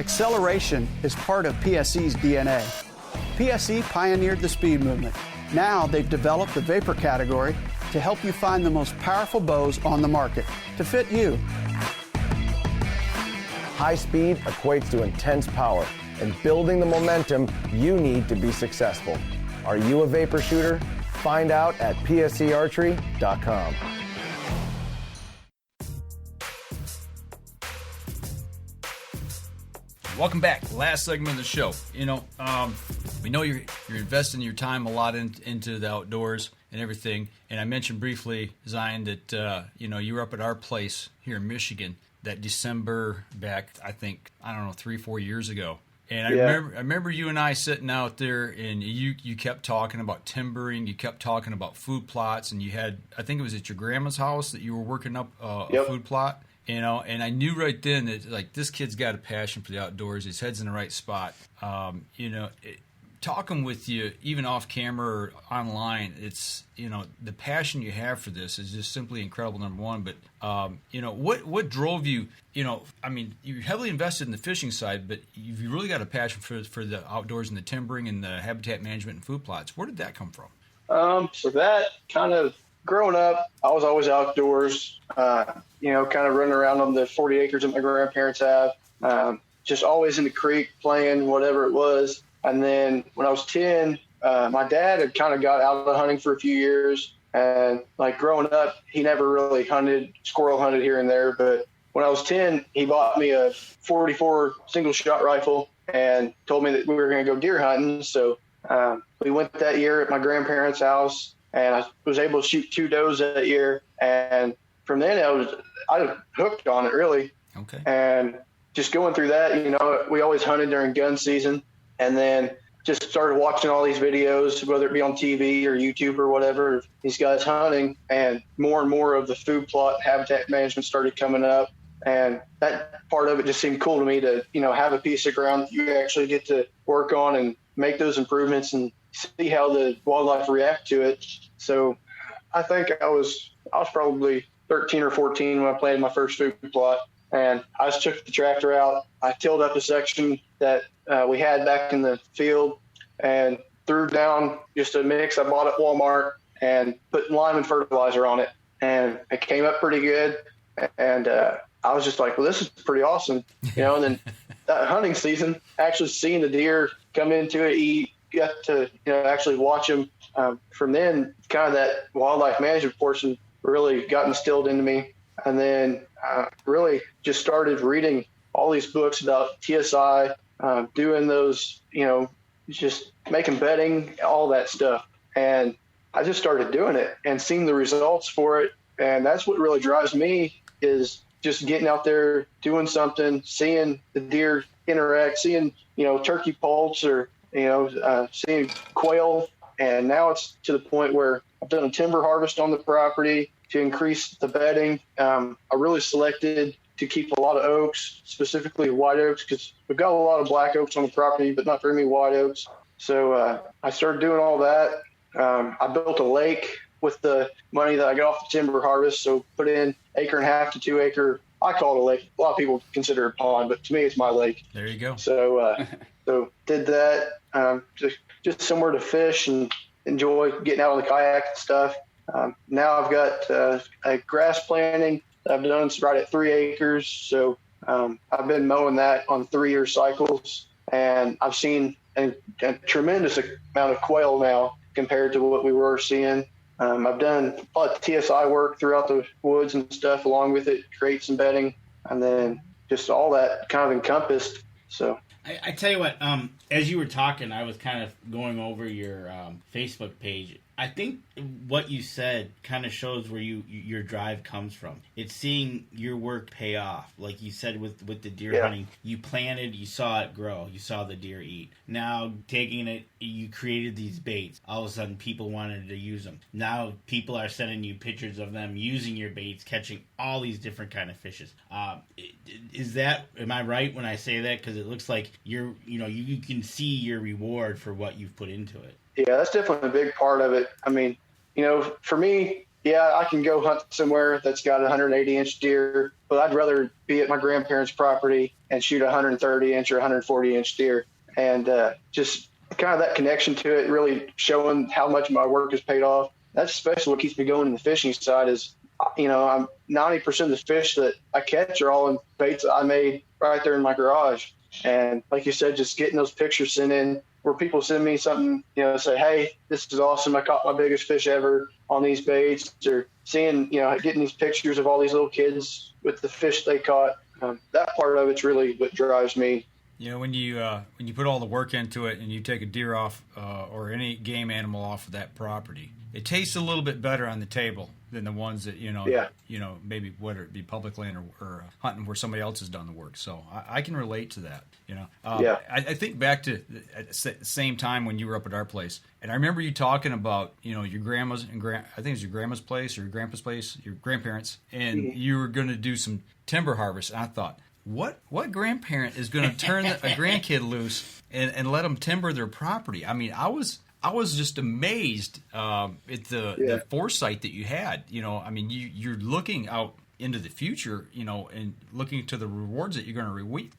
Acceleration is part of PSE's DNA. PSE pioneered the speed movement. Now they've developed the vapor category to help you find the most powerful bows on the market to fit you. High speed equates to intense power and building the momentum you need to be successful. Are you a vapor shooter? Find out at psearchery.com. Welcome back. Last segment of the show. We know you're investing your time a lot into the outdoors and everything. And I mentioned briefly, Zion, that you were up at our place here in Michigan that December back, I think, 3-4 years ago. And I remember you and I sitting out there, and you kept talking about timbering, you kept talking about food plots, and you had, I think it was at your grandma's house that you were working up a food plot. And I knew right then that, like, this kid's got a passion for the outdoors. His head's in the right spot. Talking with you, even off camera or online, it's, the passion you have for this is just simply incredible, number one. But, what drove you, you're heavily invested in the fishing side, but you've really got a passion for the outdoors and the timbering and the habitat management and food plots. Where did that come from? So that kind of, growing up, I was always outdoors, kind of running around on the 40 acres that my grandparents have, just always in the creek playing whatever it was. And then when I was 10, my dad had kind of got out of hunting for a few years. And like growing up, he never really squirrel hunted here and there. But when I was 10, he bought me a 44 single shot rifle and told me that we were going to go deer hunting. So we went that year at my grandparents' house, and I was able to shoot 2 does that year. And from then I was hooked on it, really. Okay. And just going through that, we always hunted during gun season. And then just started watching all these videos, whether it be on TV or YouTube or whatever, these guys hunting, and more of the food plot habitat management started coming up. And that part of it just seemed cool to me to, have a piece of ground that you actually get to work on and make those improvements and see how the wildlife react to it. So I think I was probably 13 or 14 when I planted my first food plot. And I just took the tractor out. I tilled up a section that we had back in the field and threw down just a mix I bought at Walmart and put lime and fertilizer on it. And it came up pretty good. And I was just like, well, this is pretty awesome. And then that hunting season, actually seeing the deer come into it, eat, got to actually watch them. From then, kind of that wildlife management portion really got instilled into me. And then really just started reading all these books about TSI, doing those, just making bedding, all that stuff. And I just started doing it and seeing the results for it. And that's what really drives me, is just getting out there, doing something, seeing the deer interact, seeing, turkey poults or, seeing quail. And now it's to the point where I've done a timber harvest on the property to increase the bedding. I really selected to keep a lot of oaks, specifically white oaks, because we've got a lot of black oaks on the property, but not very many white oaks. So I started doing all that. I built a lake with the money that I got off the timber harvest. So put in 1.5 to 2 acre. I call it a lake. A lot of people consider it a pond, but to me, it's my lake. There you go. So did that, just somewhere to fish and enjoy getting out on the kayak and stuff. Now I've got a grass planting that I've done. It's right at 3 acres. So I've been mowing that on 3-year cycles, and I've seen a tremendous amount of quail now compared to what we were seeing. I've done a lot of TSI work throughout the woods and stuff along with it, create some bedding, and then just all that kind of encompassed. So I tell you what, as you were talking, I was kind of going over your Facebook page. I think what you said kind of shows where your drive comes from. It's seeing your work pay off. Like you said with the deer hunting, you planted, you saw it grow, you saw the deer eat. Now taking it, you created these baits. All of a sudden people wanted to use them. Now people are sending you pictures of them using your baits, catching all these different kind of fishes. Am I right when I say that? Because it looks like you can see your reward for what you've put into it. Yeah, that's definitely a big part of it. I mean, for me, yeah, I can go hunt somewhere that's got a 180-inch deer, but I'd rather be at my grandparents' property and shoot a 130-inch or 140-inch deer. And just kind of that connection to it, really showing how much my work has paid off. That's especially what keeps me going in the fishing side is, I'm 90% of the fish that I catch are all in baits that I made right there in my garage. And like you said, just getting those pictures sent in where people send me something, say, hey, this is awesome. I caught my biggest fish ever on these baits, or seeing, getting these pictures of all these little kids with the fish they caught. That part of it's really what drives me. When you put all the work into it and you take a deer off or any game animal off of that property, it tastes a little bit better on the table than the ones that, maybe whether it be public land or hunting where somebody else has done the work. So I can relate to that, I think back to at the same time when you were up at our place, and I remember you talking about, your grandma's and I think it was your grandma's place or your grandpa's place, your grandparents, and you were going to do some timber harvest. And I thought, what grandparent is going to turn a grandkid loose and let them timber their property? I mean, I was just amazed at the foresight that you had. You're looking out into the future, and looking to the rewards that you're going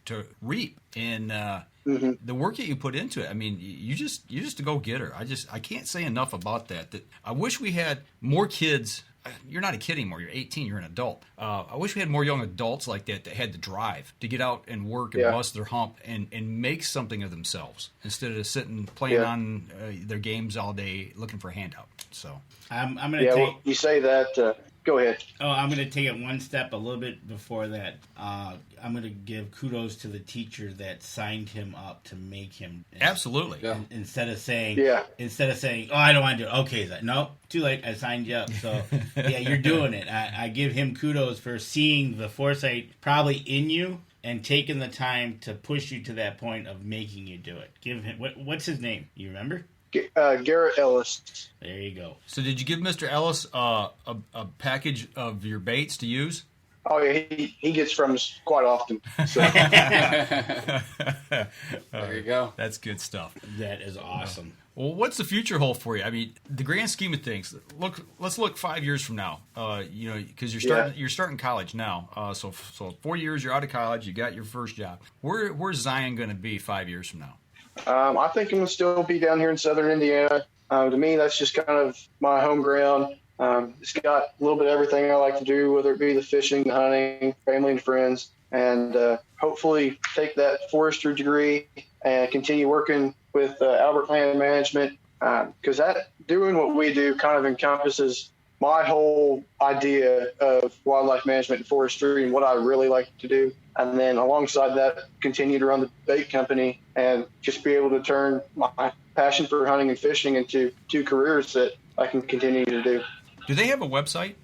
to reap, and the work that you put into it. I mean, you just a go-getter. I can't say enough about that. That I wish we had more kids. You're not a kid anymore. You're 18. You're an adult. I wish we had more young adults like that had the drive to get out and work and bust their hump and make something of themselves instead of sitting playing on their games all day looking for a handout. So I'm going to take. Well, you say that. Go ahead. Oh, I'm going to take it one step a little bit before that. I'm going to give kudos to the teacher that signed him up to make him. Absolutely. Instead of saying, oh, I don't want to do it. Okay, no, too late. I signed you up. So yeah, you're doing it. I give him kudos for seeing the foresight probably in you and taking the time to push you to that point of making you do it. Give him what's his name? You remember? Garrett Ellis. There you go. So did you give Mr. Ellis a package of your baits to use? Oh, yeah, he gets from us quite often. So. There you go. That's good stuff. That is awesome. Well, what's the future hold for you? I mean, the grand scheme of things. Let's look 5 years from now. Because you're starting college now. So 4 years you're out of college. You got your first job. Where's Zion going to be 5 years from now? I think I'm going to still be down here in southern Indiana. To me, that's just kind of my home ground. It's got a little bit of everything I like to do, whether it be the fishing, the hunting, family and friends, and hopefully take that forestry degree and continue working with Albert Land Management, because doing what we do kind of encompasses my whole idea of wildlife management and forestry and what I really like to do. And then alongside that, continue to run the bait company and just be able to turn my passion for hunting and fishing into two careers that I can continue to do. Do they have a website?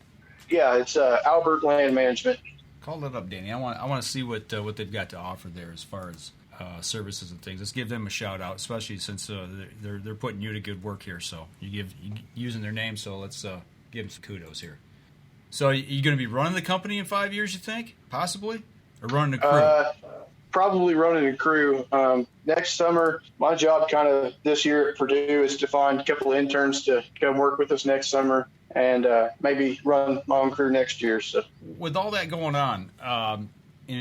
Yeah, it's Albert Land Management. Call that up, Danny. I want to see what they've got to offer there as far as services and things. Let's give them a shout out, especially since they're putting you to good work here. So you using their name. So let's give them some kudos here. So are you going to be running the company in 5 years? You think possibly, or running a crew? Probably running a crew. Next summer, my job kind of this year at Purdue is to find a couple of interns to come work with us next summer and maybe run my own crew next year. So, with all that going on and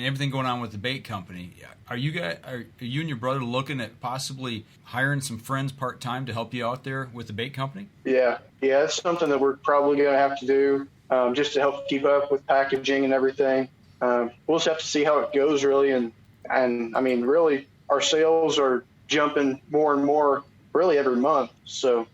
everything going on with the bait company, are you and your brother looking at possibly hiring some friends part-time to help you out there with the bait company? Yeah, it's something that we're probably going to have to do just to help keep up with packaging and everything. We'll just have to see how it goes, really, and I mean, really, our sales are jumping more and more, really, every month. So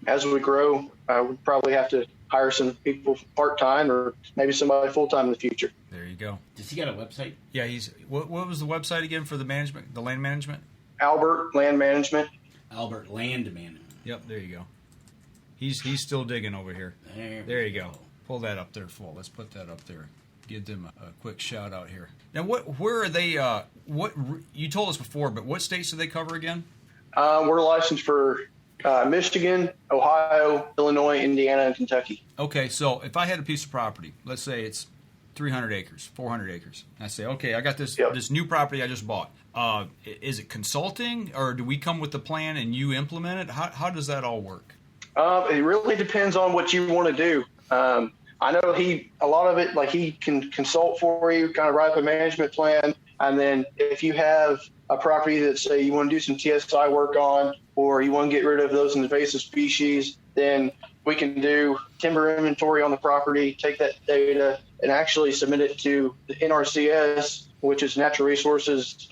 as we grow, we probably have to hire some people part-time or maybe somebody full-time in the future. There you go. Does he got a website? Yeah, what was the website again for the land management? Albert Land Management. Albert Land Management. Yep, there you go. He's still digging over here. There you go. Pull that up there full. Let's put that up there. Give them a quick shout out here. Now, where are they? What you told us before, but what states do they cover again? We're licensed for Michigan, Ohio, Illinois, Indiana, and Kentucky. Okay, so if I had a piece of property, let's say it's 300 acres, 400 acres, and I say, okay, I got this new property I just bought. Is it consulting, or do we come with the plan and you implement it? How does that all work? It really depends on what you want to do. I know a lot of it, like he can consult for you, kind of write up a management plan. And then if you have a property that, say, you want to do some TSI work on, or you want to get rid of those invasive species, then we can do timber inventory on the property, take that data, and actually submit it to the NRCS, which is Natural Resources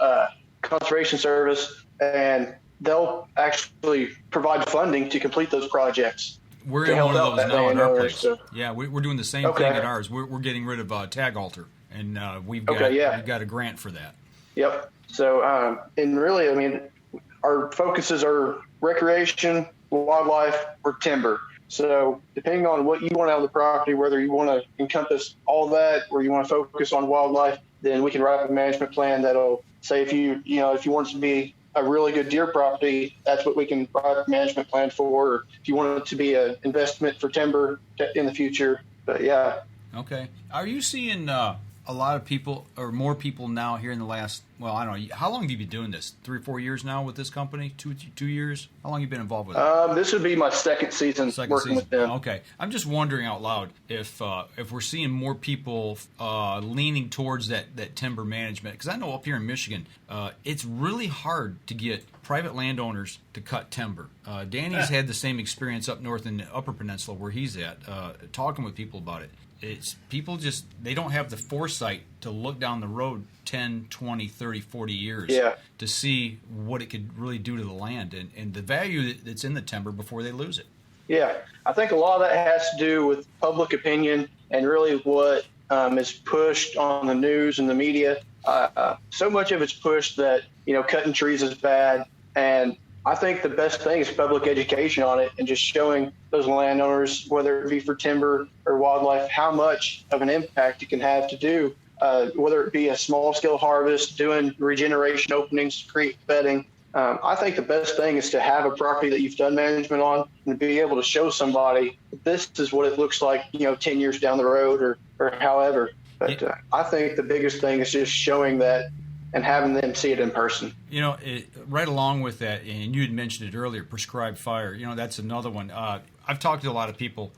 Conservation Service, and they'll actually provide funding to complete those projects. We're in one of those now in our place. So. Yeah, we're doing the same thing at ours. We're getting rid of tag altar, and we've got a grant for that. Yep. So, and really, I mean, our focuses are recreation, wildlife, or timber. So depending on what you want out of the property, whether you want to encompass all that or you want to focus on wildlife, then we can write up a management plan that'll say if you want it to be a really good deer property, that's what we can write a management plan for. Or if you want it to be an investment for timber in the future. But yeah. Okay. Are you seeing a lot of people or more people now here in the last, well, I don't know, how long have you been doing this? 3 or 4 years now with this company? 2 years? How long have you been involved with it? This would be my second season working with them. Okay. I'm just wondering out loud if we're seeing more people leaning towards that timber management. Because I know up here in Michigan, it's really hard to get private landowners to cut timber. Danny's had the same experience up north in the Upper Peninsula where he's at, talking with people about it. It's people just, they don't have the foresight to look down the road 10, 20, 30, 40 years to see what it could really do to the land and the value that's in the timber before they lose it. Yeah, I think a lot of that has to do with public opinion and really what is pushed on the news and the media. So much of it's pushed that, cutting trees is bad. And I think the best thing is public education on it and just showing those landowners, whether it be for timber or wildlife, how much of an impact it can have to do, whether it be a small-scale harvest, doing regeneration openings, creek bedding. I think the best thing is to have a property that you've done management on and be able to show somebody this is what it looks like, 10 years down the road or however. But I think the biggest thing is just showing that and having them see it in person. Right along with that, and you had mentioned it earlier, prescribed fire, that's another one. I've talked to a lot of people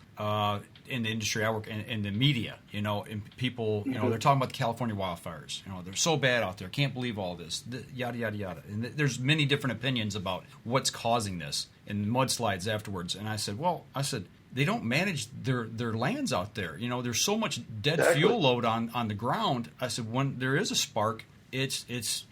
in the industry I work in the media, and people, they're talking about the California wildfires. They're so bad out there. Can't believe all this, yada, yada, yada. And there's many different opinions about what's causing this and mudslides afterwards. And I said, they don't manage their lands out there. There's so much dead fuel load on the ground. I said, when there is a spark, it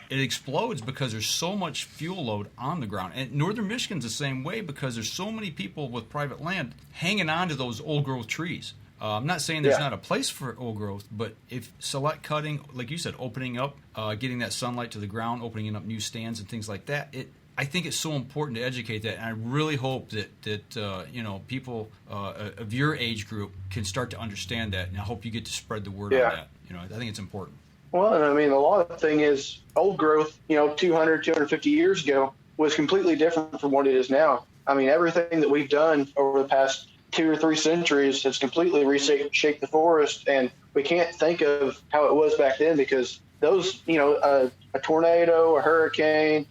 explodes because there's so much fuel load on the ground. And northern Michigan's the same way because there's so many people with private land hanging on to those old growth trees. I'm not saying there's not a place for old growth, but if select cutting, like you said, opening up, getting that sunlight to the ground, opening up new stands and things like that, I think it's so important to educate that. And I really hope that people of your age group can start to understand that. And I hope you get to spread the word on that. I think it's important. Well, and I mean, a lot of the thing is old growth, 200, 250 years ago was completely different from what it is now. I mean, everything that we've done over the past 2 or 3 centuries has completely reshaped the forest. And we can't think of how it was back then because those, a tornado, a hurricane,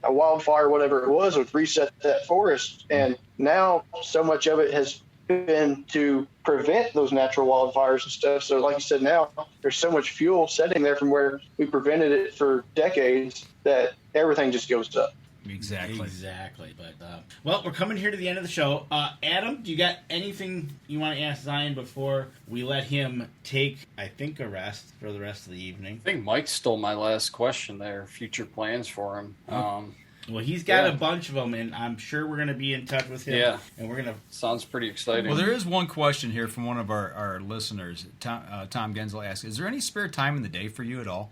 a wildfire, whatever it was, would reset that forest. And now so much of it has been to prevent those natural wildfires and stuff. So like you said, now there's so much fuel sitting there from where we prevented it for decades that everything just goes up. Exactly. But well, we're coming here to the end of the show. Adam, do you got anything you want to ask Zion before we let him take, I think, a rest for the rest of the evening? I think Mike stole my last question there. Future plans for him. Well, he's got a bunch of them, and I'm sure we're going to be in touch with him. Yeah. And we're going to... Sounds pretty exciting. Well, there is one question here from one of our listeners. Tom Gensel asks, is there any spare time in the day for you at all?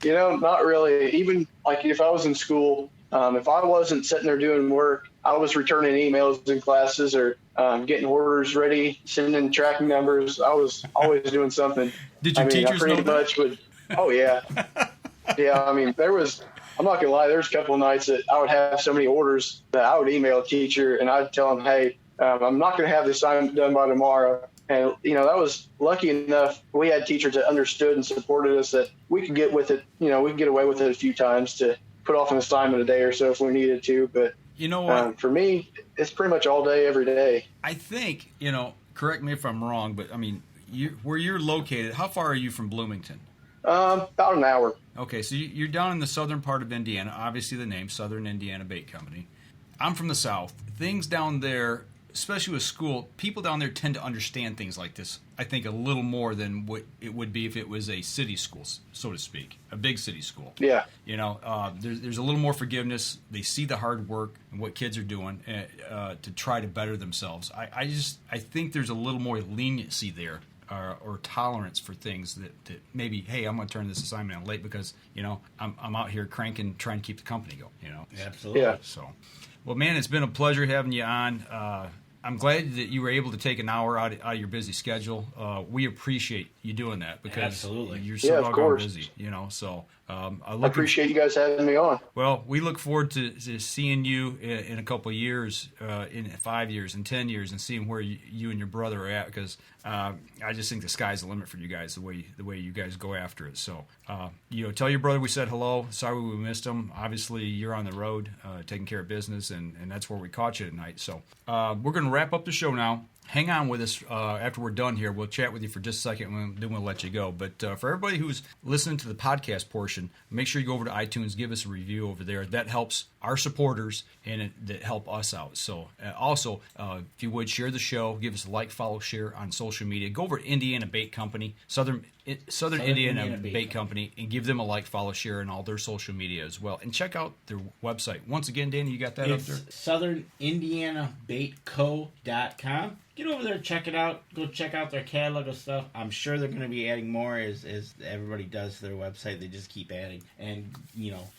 Not really. Even like if I was in school, if I wasn't sitting there doing work, I was returning emails in classes or getting orders ready, sending tracking numbers. I was always doing something. Did your teachers know that? Oh, yeah. Yeah, I mean, I'm not going to lie, there's a couple of nights that I would have so many orders that I would email a teacher and I'd tell them, hey, I'm not going to have this assignment done by tomorrow. And, that was lucky enough. We had teachers that understood and supported us that we could get with it. We could get away with it a few times to put off an assignment a day or so if we needed to. But You know what? For me, it's pretty much all day, every day. I think, correct me if I'm wrong, but I mean, where you're located, how far are you from Bloomington? About an hour. Okay, so you're down in the southern part of Indiana, obviously the name, Southern Indiana Bait Company. I'm from the south. Things down there, especially with school, people down there tend to understand things like this, I think, a little more than what it would be if it was a city school, so to speak, a big city school. Yeah. There's a little more forgiveness. They see the hard work and what kids are doing to try to better themselves. I think there's a little more leniency there. Or tolerance for things that maybe, hey, I'm going to turn this assignment in late because, I'm out here cranking, trying to keep the company going, Absolutely. Yeah. So, well, man, it's been a pleasure having you on. I'm glad that you were able to take an hour out of your busy schedule. We appreciate you doing that because Absolutely. You're so doggone busy, So I appreciate you guys having me on. Well, we look forward to seeing you in a couple of years, in 5 years, in 10 years, and seeing where you and your brother are at. Because I just think the sky's the limit for you guys, the way you guys go after it. So, tell your brother we said hello. Sorry we missed him. Obviously, you're on the road taking care of business, and that's where we caught you tonight. So, we're going to wrap up the show now. Hang on with us after we're done here. We'll chat with you for just a second, and then we'll let you go. But for everybody who's listening to the podcast portion, make sure you go over to iTunes, give us a review over there. That helps our supporters, and that help us out. So also, if you would, share the show, give us a like, follow, share on social media. Go over to Indiana Bait Company, Southern Indiana Bait Company, and give them a like, follow, share on all their social media as well. And check out their website. Once again, Danny, you got that up there? SouthernIndianaBaitCo.com. Get over there, check it out. Go check out their catalog of stuff. I'm sure they're going to be adding more as everybody does to their website. They just keep adding. And,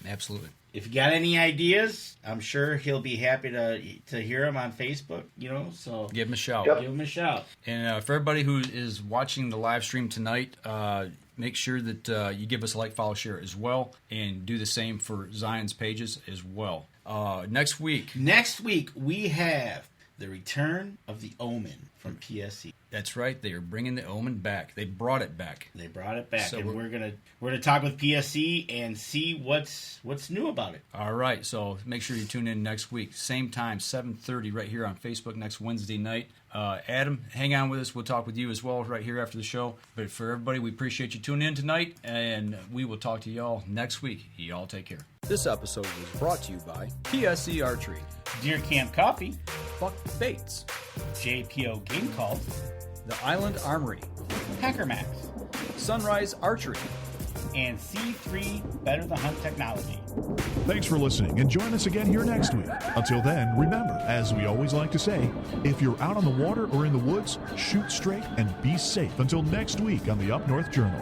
Absolutely. If you got any ideas, I'm sure he'll be happy to hear them on Facebook, so give him a shout. Yep. Give him a shout. And for everybody who is watching the live stream tonight, make sure that you give us a like, follow, share as well, and do the same for Zion's pages as well. Next week we have the return of the Omen from PSE. That's right. They are bringing the Omen back. They brought it back. So and we're gonna talk with PSE and see what's new about it. All right. So make sure you tune in next week, same time, 7:30, right here on Facebook next Wednesday night. Adam, hang on with us. We'll talk with you as well right here after the show. But for everybody, we appreciate you tuning in tonight, and we will talk to y'all next week. Y'all take care. This episode was brought to you by PSE Archery, Deer Camp Coffee, Buck Baits, JPO Game Calls, The Island Armory, Hacker Max, Sunrise Archery, and C3 Better the Hunt Technology. Thanks for listening, and join us again here next week. Until then, remember, as we always like to say, if you're out on the water or in the woods, shoot straight and be safe. Until next week on the Up North Journal.